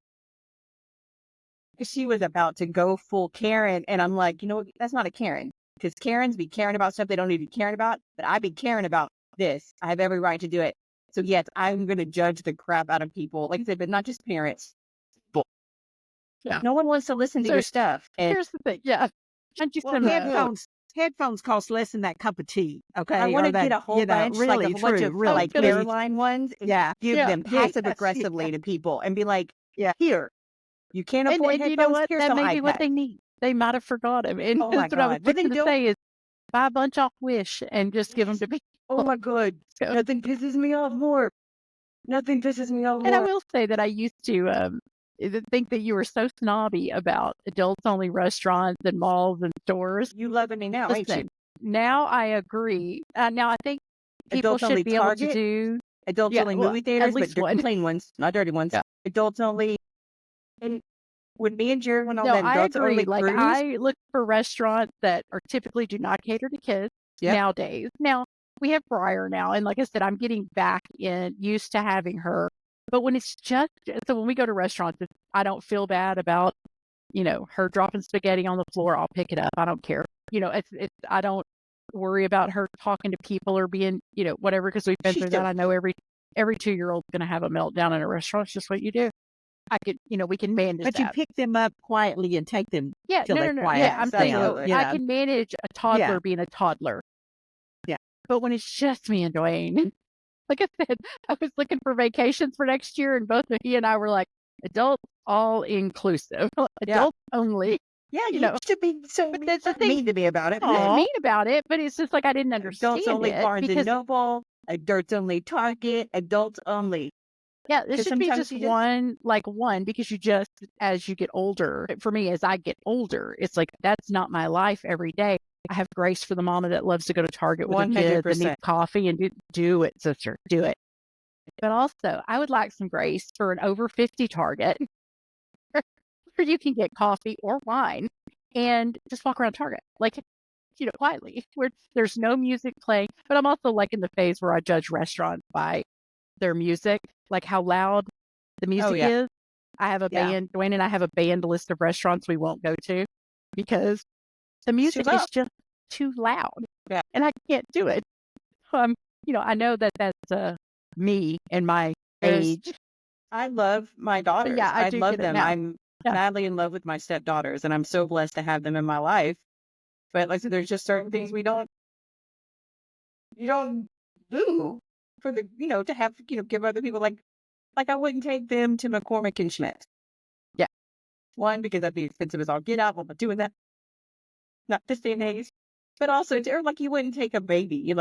S2: she was about to go full Karen. And I'm like, you know what? That's not a Karen. Because Karens be caring about stuff they don't need to be caring about. But I be caring about this. I have every right to do it. So yes, I'm going to judge the crap out of people. Like I said, but not just parents.
S1: Yeah.
S2: No one wants to listen to
S1: So
S2: your stuff. And
S1: here's the thing. Yeah. And you
S3: Well,
S1: some
S3: headphones cost less than that cup of tea. Okay.
S2: I want
S3: Or
S2: to
S3: that,
S2: get a whole bunch, like
S3: really
S2: a whole bunch
S3: true,
S2: of
S3: really,
S2: like
S1: gonna-
S2: airline ones, and
S3: Yeah.
S2: give
S1: Yeah.
S2: them
S3: Yes,
S2: passive aggressively
S3: yeah.
S2: to people and be like,
S3: Yeah.
S2: here, you can't afford
S1: and you
S2: headphones.
S1: know what?
S2: Here's
S1: That
S2: some
S1: may be what
S2: iPads.
S1: they need. They might have forgot him. And
S2: Oh my
S1: that's what I was
S2: God. But they
S1: fixing to
S2: don't.
S1: say is buy a bunch off Wish and just give them to people.
S2: Oh my God.
S1: So-
S2: Nothing pisses me off more. Nothing pisses me off
S1: And I
S2: more.
S1: will say that I used to think that you were so snobby about adults only restaurants and malls and stores.
S2: You loving me now, ain't you?
S1: Listen, now I agree. Now I think people
S2: Adults
S1: should
S2: only
S1: be able to
S2: Target,
S1: do
S2: adults
S1: yeah,
S2: only
S1: well,
S2: movie
S1: at
S2: theaters, but
S1: least one.
S2: clean ones, not dirty ones.
S1: Yeah.
S2: Adults only. And when me and Jared went on
S1: No,
S2: that
S1: I
S2: adults
S1: agree.
S2: only
S1: Like
S2: cruise,
S1: I look for restaurants that are typically do not cater to kids
S2: Yep.
S1: nowadays. Now we have Briar now, and like I said, I'm getting back in used to having her. But when it's just so when we go to restaurants, I don't feel bad about her dropping spaghetti on the floor. I'll pick it up. I don't care. It's I don't worry about her talking to people or being whatever because we've been
S2: She's
S1: through
S2: still
S1: that. I know every 2-year-old's going to have a meltdown in a restaurant. It's just what you do. I could, we can manage
S3: But you
S1: that.
S3: pick them up quietly and take them
S1: Yeah,
S3: till
S1: no,
S3: they
S1: no, no.
S3: quiet
S1: Yeah, I'm saying
S2: absolutely.
S3: down.
S1: I can manage a toddler being a toddler.
S3: Yeah.
S1: But when it's just me and Dwayne, like I said, I was looking for vacations for next year, and both he and I were like, adult all inclusive, adult only.
S2: Yeah,
S1: You
S2: you
S1: know,
S2: should be so
S1: but that's the
S2: not
S1: thing.
S2: mean to me about it.
S1: I didn't mean about it, but it's just like I didn't understand
S2: Adults only
S1: it
S2: Barnes
S1: because
S2: and Noble, adults only Target, adults only.
S1: yeah, there
S2: 'Cause
S1: should be
S2: sometimes
S1: just
S2: you just-
S1: one because you just as you get older. For me, as I get older, it's like that's not my life every day. I have grace for the mama that loves to go to Target with her kids and
S2: 100%.
S1: needs coffee and do it, sister, do it. But also, I would like some grace for an over 50 Target where you can get coffee or wine and just walk around Target, like, quietly, where there's no music playing. But I'm also like in the phase where I judge restaurants by their music, like how loud the music
S2: yeah.
S1: is. I have a
S3: Yeah.
S1: band, Dwayne and I have a band list of restaurants we won't go to because the music
S2: loud.
S1: is just too loud.
S2: Yeah.
S1: And I can't do it. I know that that's me and my
S2: There's-
S1: age.
S2: I love my daughters.
S1: yeah, I do
S2: love
S1: get it
S2: them.
S1: now.
S2: I'm
S1: Yeah.
S2: madly in love with my stepdaughters, and I'm so blessed to have them in my life. But like I said, there's just certain things you don't do for to have give other people like I wouldn't take them to McCormick and Schmidt.
S1: Yeah.
S2: One, because that'd be expensive as all get out. I'm not doing that. Not this day and age. But also, or like you wouldn't take a baby. You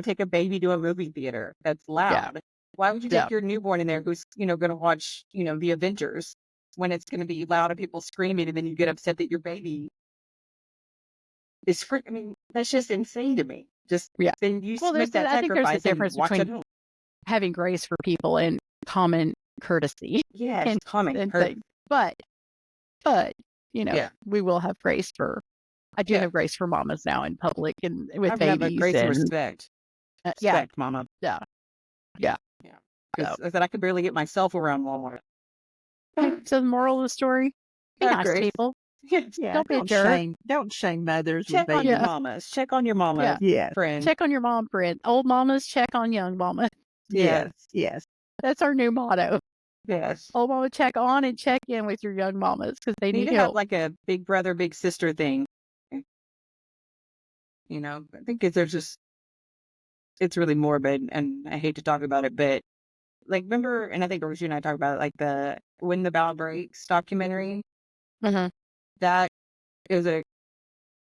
S2: take a baby to a movie theater that's loud. Why would you take your newborn in there who's, going to watch, the Avengers when it's going to be loud and people screaming and then you get upset that your baby is I mean, that's just insane to me. Just then you make that
S1: I think there's a
S2: sacrifice and
S1: difference
S2: watch it
S1: between
S2: home.
S1: having grace for people and common courtesy
S2: Yes,
S1: and,
S2: common
S1: and
S2: courtesy.
S1: things. But we will have grace for. I do have grace for mamas now in public and with
S2: I have a
S1: babies
S2: grace and
S1: and
S2: respect.
S1: yeah,
S2: Respect, mama.
S1: yeah.
S2: Yeah. Because I said I could barely get myself around Walmart.
S1: So the moral of the story: be
S2: Have
S1: nice,
S2: grace.
S1: people.
S2: Yes.
S3: Yeah,
S1: Don't be a jerk.
S3: don't shame mothers with
S2: Check on
S3: babies.
S2: your mamas. Check on your mama
S3: Yeah.
S2: friend.
S1: Check on your mom friend. Old mamas check on young mamas.
S2: Yeah.
S3: Yes.
S1: That's our new motto.
S2: Yes.
S1: Old mama check on and check in with your young mamas because they
S2: Need
S1: need
S2: to have
S1: help.
S2: like a big brother, big sister thing. I think it's really morbid and I hate to talk about it, but like remember, and I think Dorcas, you and I talked about it, like the When the Bow Breaks documentary.
S1: Mhm.
S2: That is it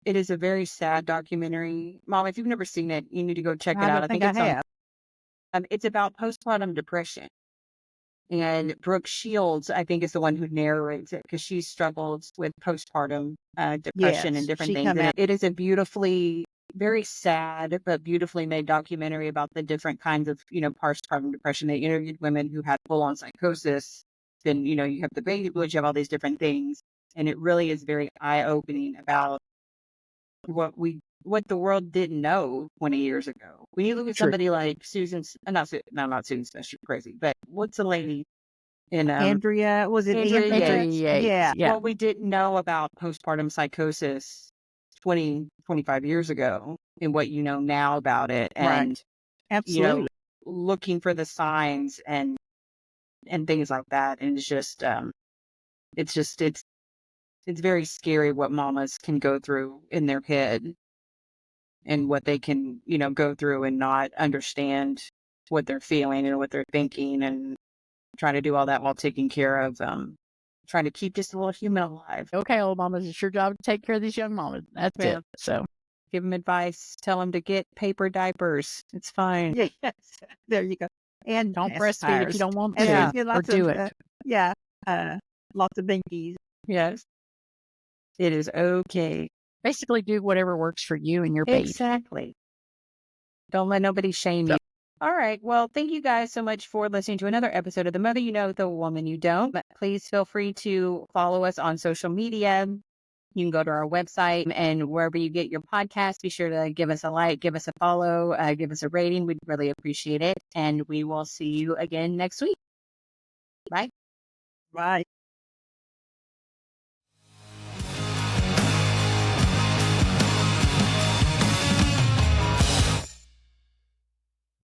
S2: is a very sad documentary. Mom, if you've never seen it, you need to go check it
S3: I
S2: out.
S3: don't
S2: I
S3: think
S2: think
S3: I
S2: it's
S3: have.
S2: it's about postpartum depression. And Brooke Shields, I think, is the one who narrates it because she struggles with postpartum depression and
S3: Yes,
S2: different
S3: she
S2: things.
S3: come
S2: And
S3: out.
S2: it is a very sad, but beautifully made documentary about the different kinds of, postpartum depression. They interviewed women who had full-on psychosis. Then, you have the baby blues, you have all these different things. And it really is very eye-opening about what the world didn't know 20 years ago. When you look at somebody like not Susan Smith, she's crazy, but what's the lady in
S3: Andrea, was it
S2: Andrea
S3: Andrea?
S1: Andrea Yates.
S3: Yeah.
S1: Yeah.
S2: what we didn't know about postpartum psychosis 25 years ago and what you know now about it,
S3: Right.
S2: and
S3: Absolutely.
S2: looking for the signs and things like that. And it's very scary what mamas can go through in their head and what they can, go through and not understand what they're feeling and what they're thinking, and trying to do all that while taking care of trying to keep just a little human alive.
S1: Okay, old mamas, it's your job to take care of these young mamas. That's
S2: Yeah.
S1: it. So
S2: Give them advice, tell them to get paper diapers. It's fine.
S3: Yes. There you go. And
S1: don't breastfeed if you don't want
S3: And
S1: to,
S2: Yeah.
S3: get
S1: or
S3: lots
S1: do
S3: of,
S1: it.
S3: lots of binkies.
S2: Yes. It is okay.
S1: Basically, do whatever works for you and your baby.
S2: Exactly. Don't let nobody shame you. All right. Well, thank you guys so much for listening to another episode of The Mother You Know, The Woman You Don't. Please feel free to follow us on social media. You can go to our website, and wherever you get your podcast, be sure to give us a like, give us a follow, give us a rating. We'd really appreciate it. And we will see you again next week. Bye.
S3: Right.